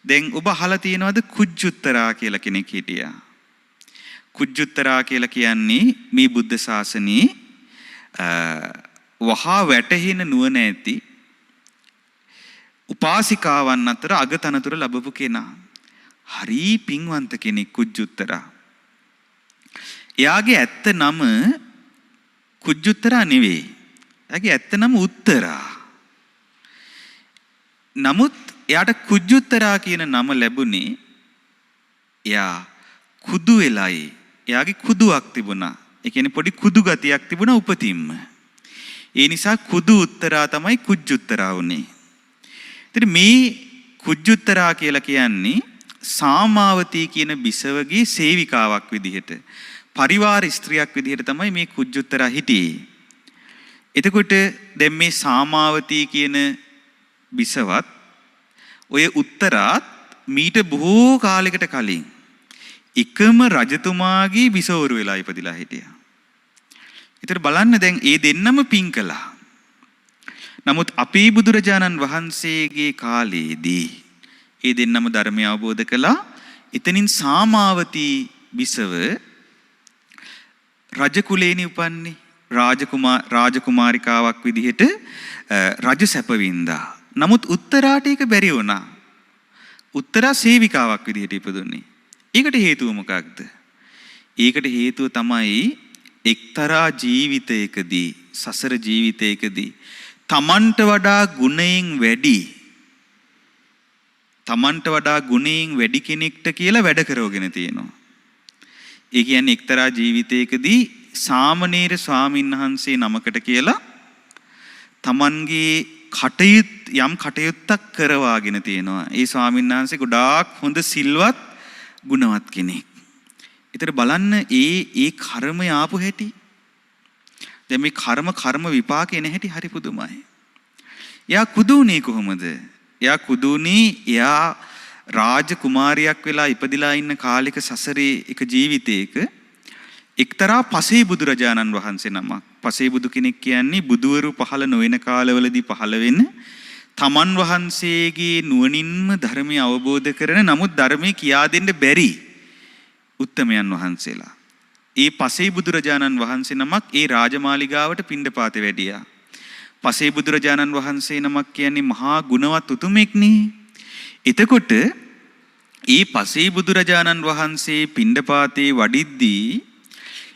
දැන් ඔබ අහලා තියෙනවද කුජුත්තරා කියලා කෙනෙක් හිටියා. කුජුත්තරා කියලා කියන්නේ මේ බුද්ධ ශාසනයේ වහා වැටහෙන නුවණ ඇති උපාසිකාවන් අතර අගතනතුර ලැබපු කෙනා. හරි පින්වන්ත කෙනෙක් කුජුත්තරා. එයාගේ ඇත්ත නම කුජුත්තරා නෙවෙයි. එයාගේ ඇත්ත නම උත්තරා. නමුත් එයාට කුජුත්තරා කියන නම ලැබුණේ එයා කුදු වෙලයි. එයාගේ කුදුවක් තිබුණා. ඒ කියන්නේ පොඩි කුදු ගතියක් තිබුණා උපතින්ම. ඒ නිසා කුදු උත්තරා තමයි කුජුත්තරා වුනේ. ඉතින් මේ කුජුත්තරා කියලා කියන්නේ සාමාවතී කියන බිසවගේ සේවිකාවක් විදිහට පරිවාර ස්ත්‍රියක් විදිහට තමයි මේ කුජුත්තරා හිටියේ. එතකොට දැන් මේ සාමාවතී කියන බිසවත් ඔය උත්තරාත් මීට බොහෝ කාලයකට කලින් එකම රජතුමාගේ බිසවරු වෙලා ඉපදිලා හිටියා. ඒතර බලන්න දැන් ඒ දෙන්නම පින් කළා. නමුත් අපේ බුදුරජාණන් වහන්සේගේ කාලයේදී ඒ දෙන්නම ධර්මය අවබෝධ කළා. එතනින් සාමාවතී බිසව රජ කුලේනි උපන්නේ. රාජකුමාරිකාවක් විදිහට රජ සැප වින්දා. නමුත් උත්තරාට ඒක බැරි වුණා. උත්තරා සේවිකාවක් විදිහට ඉපදුනේ. ඒකට හේතුව මොකක්ද? ඒකට හේතුව තමයි එක්තරා ජීවිතයකදී සසර ජීවිතයකදී තමන්ට වඩා ගුණයෙන් වැඩි කෙනෙක්ට කියලා වැඩ කරවගෙන තියෙනවා. ඒ කියන්නේ එක්තරා ජීවිතයකදී සාමණේර ස්වාමීන් වහන්සේ නමකට කියලා තමන්ගේ යම් කටයුත්තක් කරවාගෙන තියෙනවා. ඒ ස්වාමීන් වහන්සේ ගොඩාක් හොඳ සිල්වත් ගුණවත් කෙනෙක්. ඒතර බලන්න ඒ කර්මය ආපු හැටි. දැන් මේ කර්ම විපාකේ නැහැටි හරි පුදුමයි. එයා කුදුනේ කොහොමද? එයා කුදුනි එයා රාජකුමාරියක් වෙලා ඉපදිලා ඉන්න කාලෙක සසරේ එක ජීවිතයක එක්තරා පසේ බුදුරජාණන් වහන්සේ නමක්. පසේ බුදු කෙනෙක් කියන්නේ බුදුවරු පහළ නොවන කාලවලදී පහළ වෙන තමන් වහන්සේගේ නුවණින්ම ධර්මය අවබෝධ කරන නමුත් ධර්මය කියා දෙන්න බැරි උත්තමයන් වහන්සේලා. ඒ පසේ බුදුරජාණන් වහන්සේ නමක් ඒ රාජමාලිගාවට පිණ්ඩපාතේ වැඩියා. පසේ බුදුරජාණන් වහන්සේ නමක් කියන්නේ මහා ගුණවත් උතුමෙක්නේ. එතකොට ඒ පසේ බුදුරජාණන් වහන්සේ පිණ්ඩපාතේ වඩිද්දී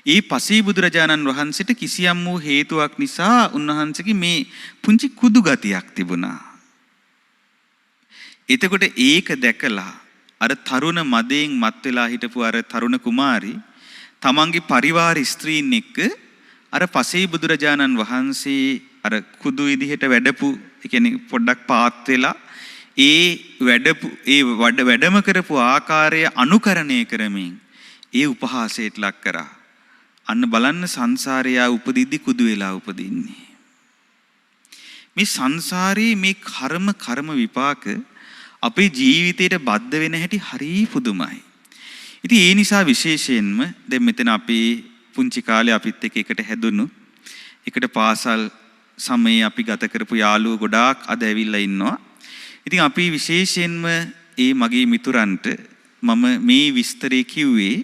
ඒ පසේ බුදුරජාණන් වහන්සේට කිසියම් වූ හේතුවක් නිසා උන්වහන්සේගේ මේ පුංචි කුදු ගතියක් තිබුණා. එතකොට ඒක දැකලා අර තරුණ මදයෙන් මත් වෙලා හිටපු අර තරුණ කුමාරි තමන්ගේ පරිවාර ස්ත්‍රීන් එක්ක අර පසේ බුදුරජාණන් වහන්සේ අර කුදු විදිහට වැඩපු, ඒ කියන්නේ පොඩ්ඩක් පාත් වෙලා ඒ වැඩම කරපු ආකාරය අනුකරණය කරමින් ඒ උපහාසයට ලක් කරා. අන්න බලන්න සංසාරය උපදිද්දි කුදු වෙලා උපදින්නේ. මේ සංසාරේ මේ කර්ම විපාක අපේ ජීවිතයට බද්ධ වෙන හැටි හරි පුදුමයි. ඉතින් ඒ නිසා විශේෂයෙන්ම දැන් මෙතන අපි පුංචි කාලේ අපිත් එකට හැදුණු එකට පාසල් සමයේ අපි ගත කරපු යාළුවෝ ගොඩාක් අද ඇවිල්ලා ඉන්නවා. ඉතින් අපි විශේෂයෙන්ම මගේ මිතුරන්ට මම මේ විස්තරේ කිව්වේ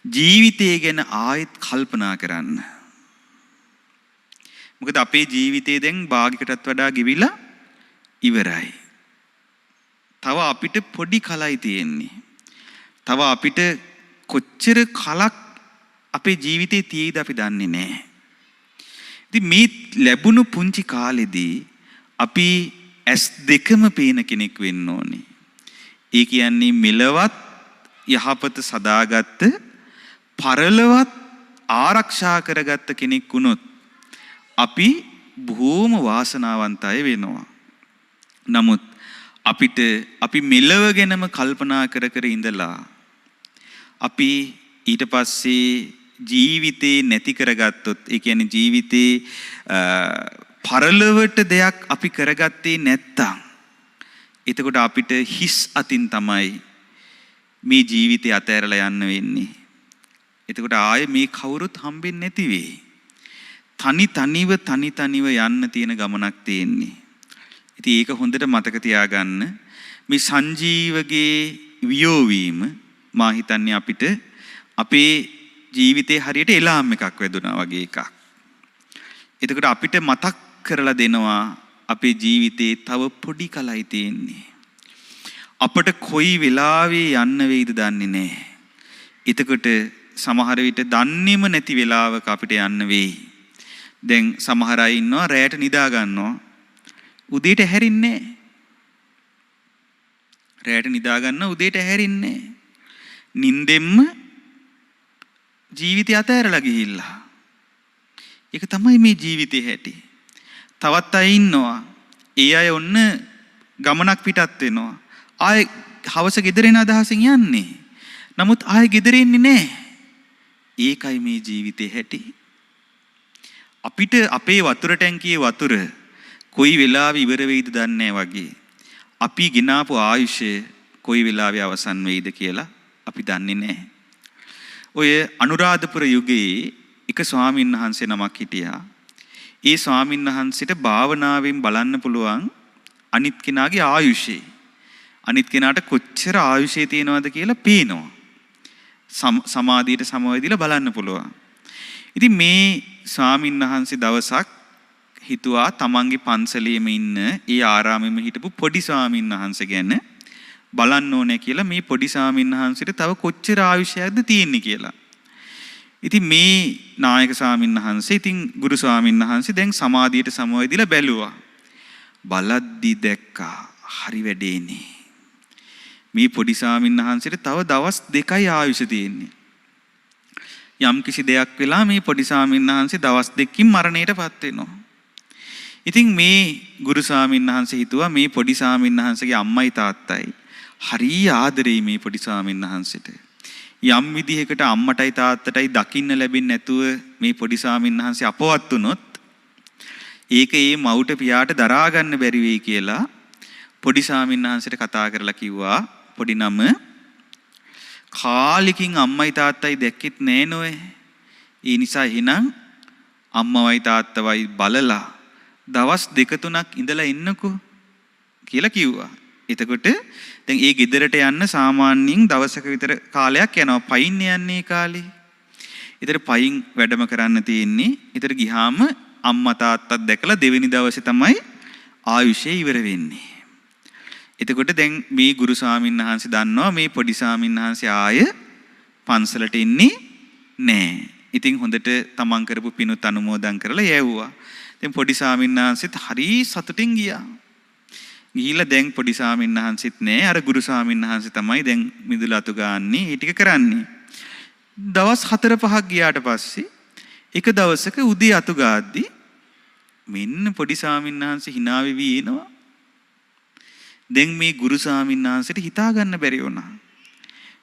ජීවිතය ගැන ආයෙත් කල්පනා කරන්න. මොකද අපේ ජීවිතේ දැන් භාගයකටත් වඩා ගෙවිලා ඉවරයි. තව අපිට පොඩි කලයි තියෙන්නේ. තව අපිට කොච්චර කලක් අපේ ජීවිතේ තියෙයිද අපි දන්නේ නැහැ. ඉතින් මේ ලැබුණු පුංචි කාලෙදී අපි S2ම පේන කෙනෙක් වෙන්න ඕනේ. ඒ කියන්නේ මෙලවත් යහපත සදාගත්ත පරලොවත් ආරක්ෂා කරගත්ත කෙනෙක් වුණොත් අපි බොහෝම වාසනාවන්තය වෙනවා. නමුත් අපි මෙලව ගැනම කල්පනා කර ඉඳලා අපි ඊට පස්සේ ජීවිතේ නැති කරගත්තොත්, ඒ කියන්නේ ජීවිතේ පරලොවට දෙයක් අපි කරගත්තේ නැත්තම් එතකොට අපිට හිස් අතින් තමයි මේ ජීවිතය අතහැරලා යන්න වෙන්නේ. එතකොට ආයේ මේ කවුරුත් හම්බෙන්නේ නැති වෙයි. තනිව යන්න තියෙන ගමනක් තියෙන්නේ. ඉතින් ඒක හොඳට මතක තියාගන්න. මේ සංජීවගේ වියෝවීම මා හිතන්නේ අපිට අපේ ජීවිතේ හරියට එලාම් එකක් වැදුනා වගේ එකක්. එතකොට අපිට මතක් කරලා දෙනවා අපේ ජීවිතේ තව පොඩි කලයි තියෙන්නේ. අපට කොයි වෙලාවෙ යන්න වෙයිද දන්නේ නැහැ. එතකොට සමහර විට දන්නේම නැති වෙලාවක අපිට යන්න වෙයි. දැන් සමහර අය ඉන්නවා රැයට නිදා ගන්නවා. උදේට හැරින්නේ නැහැ. රැයට නිදා ගන්න උදේට හැරින්නේ නැහැ. නිින්දෙන්ම ජීවිතය අතහැරලා ගිහිල්ලා. ඒක තමයි මේ ජීවිතේ හැටි. තවත් අය ඉන්නවා. ඒ අය ඔන්න ගමනක් පිටත් වෙනවා. ආයේ හවස ගෙදර එන අදහසින් යන්නේ. නමුත් ආයේ ගෙදර එන්නේ නැහැ. ඒකයි මේ ජීවිතේ හැටි. අපිට අපේ වතුර ටැංකියේ වතුර කොයි වෙලාවෙ ඉවර වෙයිද දන්නේ වගේ අපි ගෙනාපු ආයුෂය කොයි වෙලාවෙ අවසන් වෙයිද කියලා අපි දන්නේ නැහැ. ඔය අනුරාධපුර යුගයේ එක ස්වාමීන් වහන්සේ නමක් හිටියා. ඒ ස්වාමීන් වහන්සේට භාවනාවෙන් බලන්න පුළුවන් අනිත් කෙනාගේ ආයුෂය. අනිත් කෙනාට කොච්චර ආයුෂය තියෙනවද කියලා පේනවා. සමාධියට සමවැදිලා බලන්න පුළුවන්. ඉතින් මේ ස්වාමීන් වහන්සේ දවසක් හිතුවා තමන්ගේ පන්සලේම ඉන්න ඒ ආරාමෙම හිටපු පොඩි ස්වාමීන් වහන්සේ ගැන බලන්න ඕනේ කියලා මේ පොඩි ස්වාමීන් වහන්සේට තව කොච්චර ආයුෂයක්ද තියෙන්නේ කියලා. ඉතින් මේ නායක ස්වාමීන් වහන්සේ ඉතින් ගුරු ස්වාමීන් වහන්සේ දැන් සමාධියට සමවැදිලා බැලුවා. බලද්දි දැක්කා හරි වැඩේනේ. මේ පොඩි ස්වාමීන් වහන්සේට තව දවස් 2යි ආයුෂ තියෙන්නේ. යම් කිසි දෙයක් වෙලා මේ පොඩි ස්වාමීන් වහන්සේ දවස් 2කින් මරණයටපත් වෙනවා. ඉතින් මේ ගුරු ස්වාමීන් වහන්සේ හිතුවා මේ පොඩි ස්වාමීන් වහන්සේගේ අම්මයි තාත්තයි හරි ආදරෙයි මේ පොඩි ස්වාමීන් වහන්සේට. යම් විදිහකට අම්මටයි තාත්තටයි දකින්න ලැබෙන්නේ නැතුව මේ පොඩි ස්වාමීන් වහන්සේ අපවත් වුණොත් ඒක ඒ මවුට පියාට දරා ගන්න බැරි වෙයි කියලා පොඩි ස්වාමීන් වහන්සේට කතා කරලා කිව්වා පොඩි නම කාලෙකින් අම්මයි තාත්තයි දැක්කෙත් නෑ නෝයි. ඒ නිසා එහෙනම් අම්මවයි තාත්තවයි බලලා දවස් 2-3ක් ඉඳලා ඉන්නකෝ කියලා කිව්වා. එතකොට දැන් ඒ ගෙදරට යන්න සාමාන්‍යයෙන් දවසක විතර කාලයක් යනවා. පයින් යන්නේ කාලේ. ඊතර පයින් වැඩම කරන්න තියෙන්නේ. ඊතර ගියාම අම්මා තාත්තත් දැකලා දෙවෙනි දවසේ තමයි ආයුෂය ඉවර වෙන්නේ. එතකොට දැන් මේ ගුරු ස්වාමීන් වහන්සේ දන්නවා මේ පොඩි ස්වාමීන් වහන්සේ ආය පන්සලට ඉන්නේ නෑ. ඉතින් හොඳට තමන් කරපු පිනුත් අනුමෝදන් කරලා යැවුවා. දැන් පොඩි ස්වාමීන් වහන්සේත් හරි සතුටින් ගියා. ගිහිල්ලා දැන් පොඩි ස්වාමීන් වහන්සේත් නෑ අර ගුරු ස්වාමීන් වහන්සේ තමයි දැන් මිදුල අතු ගාන්නේ ඒ ටික කරන්නේ. දවස් 4-5ක් ගියාට පස්සේ එක දවසක උදේ අතු ගාද්දි මෙන්න පොඩි ස්වාමීන් වහන්සේ hina වෙවි එනවා. දැන් මේ ගුරු ස්වාමීන් වහන්සේට හිතා ගන්න බැරි වුණා.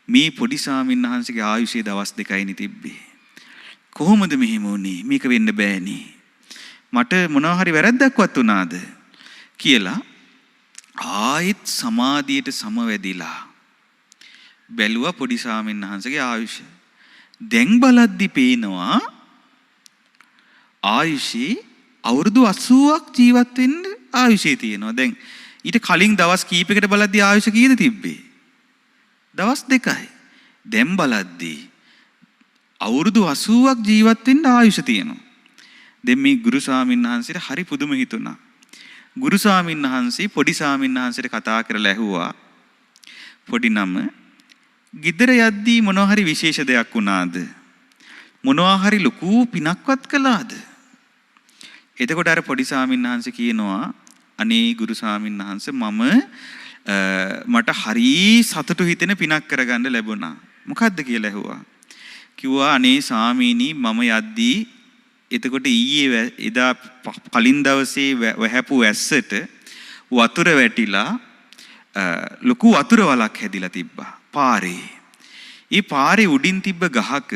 මේ පොඩි ස්වාමීන් වහන්සේගේ ආයුෂය දවස් 2යිනේ තිබ්බේ. කොහොමද මෙහෙම වුනේ? මේක වෙන්න බෑනේ. මට මොනවා හරි වැරද්දක්වත් වුණාද කියලා ආයෙත් සමාධියට සමවැදිලා බැලුවා පොඩි ස්වාමීන් වහන්සේගේ ආයුෂ. දැන් බලද්දි පේනවා ආයුෂේ අවුරුදු 80ක් ජීවත් වෙන්න ආයුෂේ තියෙනවා. දැන් ඊට කලින් දවස් කීපයකට බලද්දී ආයුෂ කීයද තිබ්බේ? දවස් 2යි. දැන් බලද්දී අවුරුදු 80ක් ජීවත් වෙන්න ආයුෂ තියෙනවා. දැන් මේ ගුරු ස්වාමීන් වහන්සේට හරි පුදුම හිතුණා. ගුරු ස්වාමීන් වහන්සේ පොඩි ස්වාමීන් වහන්සේට කතා කරලා ඇහුවා පොඩි නම ගෙදර යද්දී මොනවා හරි විශේෂ දෙයක් වුණාද? මොනවා හරි ලොකු පිනක්වත් කළාද? එතකොට අර පොඩි ස්වාමීන් වහන්සේ කියනවා අනේ ගුරු ස්වාමීන් වහන්සේ මට හරි සතුටු හිතෙන පිනක් කරගන්න ලැබුණා. මොකද්ද කියලා ඇහුවා. කිව්වා අනේ ස්වාමීනි මම යද්දී එතකොට ඊයේ එදා කලින් දවසේ වැහැපු වැස්සට වතුර වැටිලා ලොකු වතුර වලක් හැදිලා තිබ්බා පාරේ. ඒ පාරේ උඩින් තිබ්බ ගහක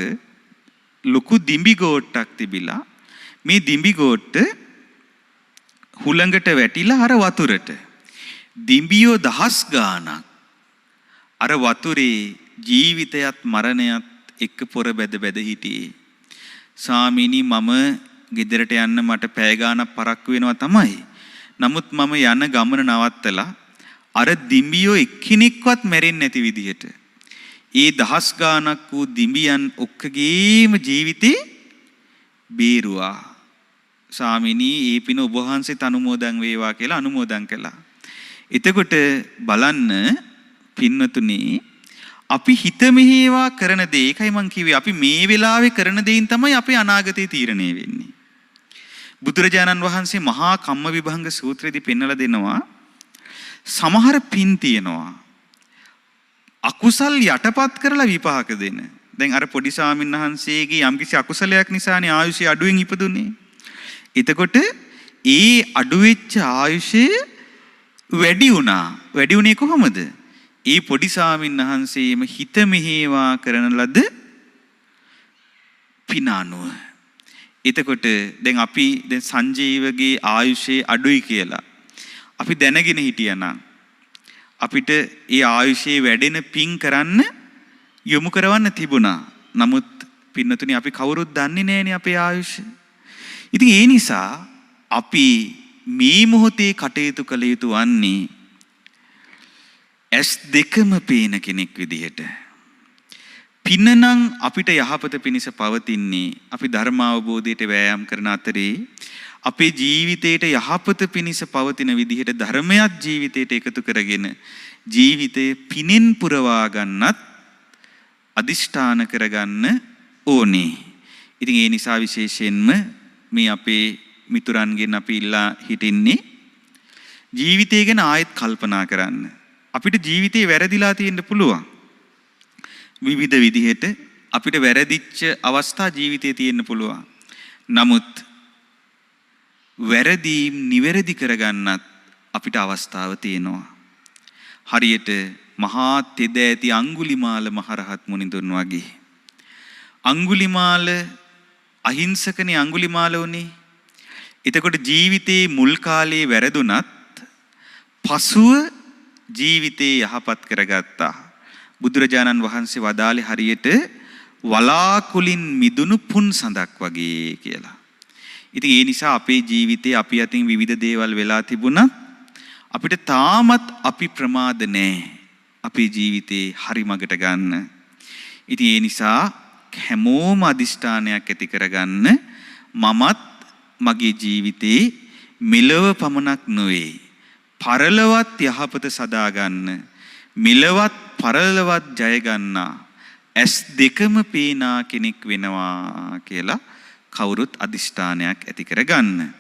ලොකු දිඹි ගෝට්ටක් තිබිලා මේ දිඹි ගෝට්ට හුළඟට වැටිලා අර වතුරට දිඹියෝ දහස් ගාණක් අර වතුරේ ජීවිතයත් මරණයත් එක්ක පොර බැද බැද හිටියේ. ස්වාමීනි මම ගෙදරට යන්න මට පැය ගාණක් පරක්කු වෙනවා තමයි. නමුත් මම යන ගමන නවත්තලා අර දිඹියෝ එක්කෙනෙක්වත් මැරෙන්නේ නැති විදිහට ඒ දහස් ගාණක් වූ දිඹියන් ඔක්කගේම ජීවිතේ බේරුවා. ස්වාමීනි ඒ පින ඔබ වහන්සේට අනුමෝදන් වේවා කියලා අනුමෝදන් කළා. එතකොට බලන්න පින්නතුනි අපි හිත මෙහෙවා කරන දේ ඒකයි මං කිව්වේ අපි මේ වෙලාවේ කරන දේෙන් තමයි අපේ අනාගතේ තීරණය වෙන්නේ. බුදුරජාණන් වහන්සේ මහා කම්ම විභංග සූත්‍රයේදී පෙන්වලා දෙනවා සමහර පින් තියෙනවා අකුසල් යටපත් කරලා විපාක දෙන. දැන් අර පොඩි ස්වාමීන් වහන්සේගේ යම්කිසි අකුසලයක් නිසානේ ආයුෂය අඩුවෙන් ඉපදුනේ. එතකොට ඒ අඩුවෙච්ච ආයුෂය වැඩි වුණා. වැඩි වුණේ කොහොමද? ඒ පොඩි ස්වාමීන් වහන්සේම හිත මෙහෙවා කරන ලද පිනානුව. එතකොට දැන් අපි දැන් සංජීවගේ ආයුෂේ අඩුයි කියලා අපි දැනගෙන හිටියනම් අපිට ඒ ආයුෂේ වැඩෙන පින් කරන්න යොමු කරවන්න තිබුණා. නමුත් පින්නතුනි අපි කවුරුත් දන්නේ නැහැනේ අපේ ආයුෂ. ඉතින් ඒ නිසා අපි මේ මොහොතේ කටයුතු කළ යුතු වන්නේ ඇස් දෙකම පේන කෙනෙක් විදිහට. පිනනම් අපිට යහපත පිණිස පවතින්නේ අපි ධර්ම අවබෝධයට වෑයම් කරන අතරේ අපේ ජීවිතයට යහපත පිණිස පවතින විදිහට ධර්මයක් ජීවිතයට එකතු කරගෙන ජීවිතේ පිනෙන් පුරවා ගන්නත් අදිෂ්ඨාන කරගන්න ඕනේ. ඉතින් ඒ නිසා විශේෂයෙන්ම මේ අපේ මිතුරන්ගෙන් අපි ඉල්ලා හිටින්නේ ජීවිතය ගැන ආයෙත් කල්පනා කරන්න. අපිට ජීවිතේ වැරදිලා තියෙන්න පුළුවන්. විවිධ විදිහට අපිට වැරදිච්ච අවස්ථා ජීවිතේ තියෙන්න පුළුවන්. නමුත් වැරදීම් නිවැරදි කරගන්නත් අපිට අවස්ථාව තියෙනවා. හරියට මහා තෙද ඇති අඟුලිමාල මහරහත් මුනිඳුන් වගේ. අඟුලිමාල අහිංසකනේ අඟුලිමාල උනේ. එතකොට ජීවිතේ මුල් කාලේ වැරදුනත් පසුව ජීවිතේ යහපත් කරගත්තා. බුදුරජාණන් වහන්සේ වදාළේ හරියට වලාකුලින් මිදුණු පුන් සඳක් වගේ කියලා. ඉතින් ඒ නිසා අපේ ජීවිතේ අපි අතින් විවිධ දේවල් වෙලා තිබුණත් අපිට තාමත් අපි ප්‍රමාද නැහැ. අපේ ජීවිතේ හරි මගට ගන්න. ඉතින් ඒ නිසා හැමෝම අදිෂ්ඨානයක් ඇති කරගන්න මමත් මගේ ජීවිතේ මෙලව පමණක් නොවේ. පරලොවත් යහපත සදා ගන්න. මෙලවත් පරලොවත් ජය ගන්නා. ඇස් දෙකම පේනා කෙනෙක් වෙනවා කියලා කවුරුත් අදිෂ්ඨානයක් ඇති කරගන්න.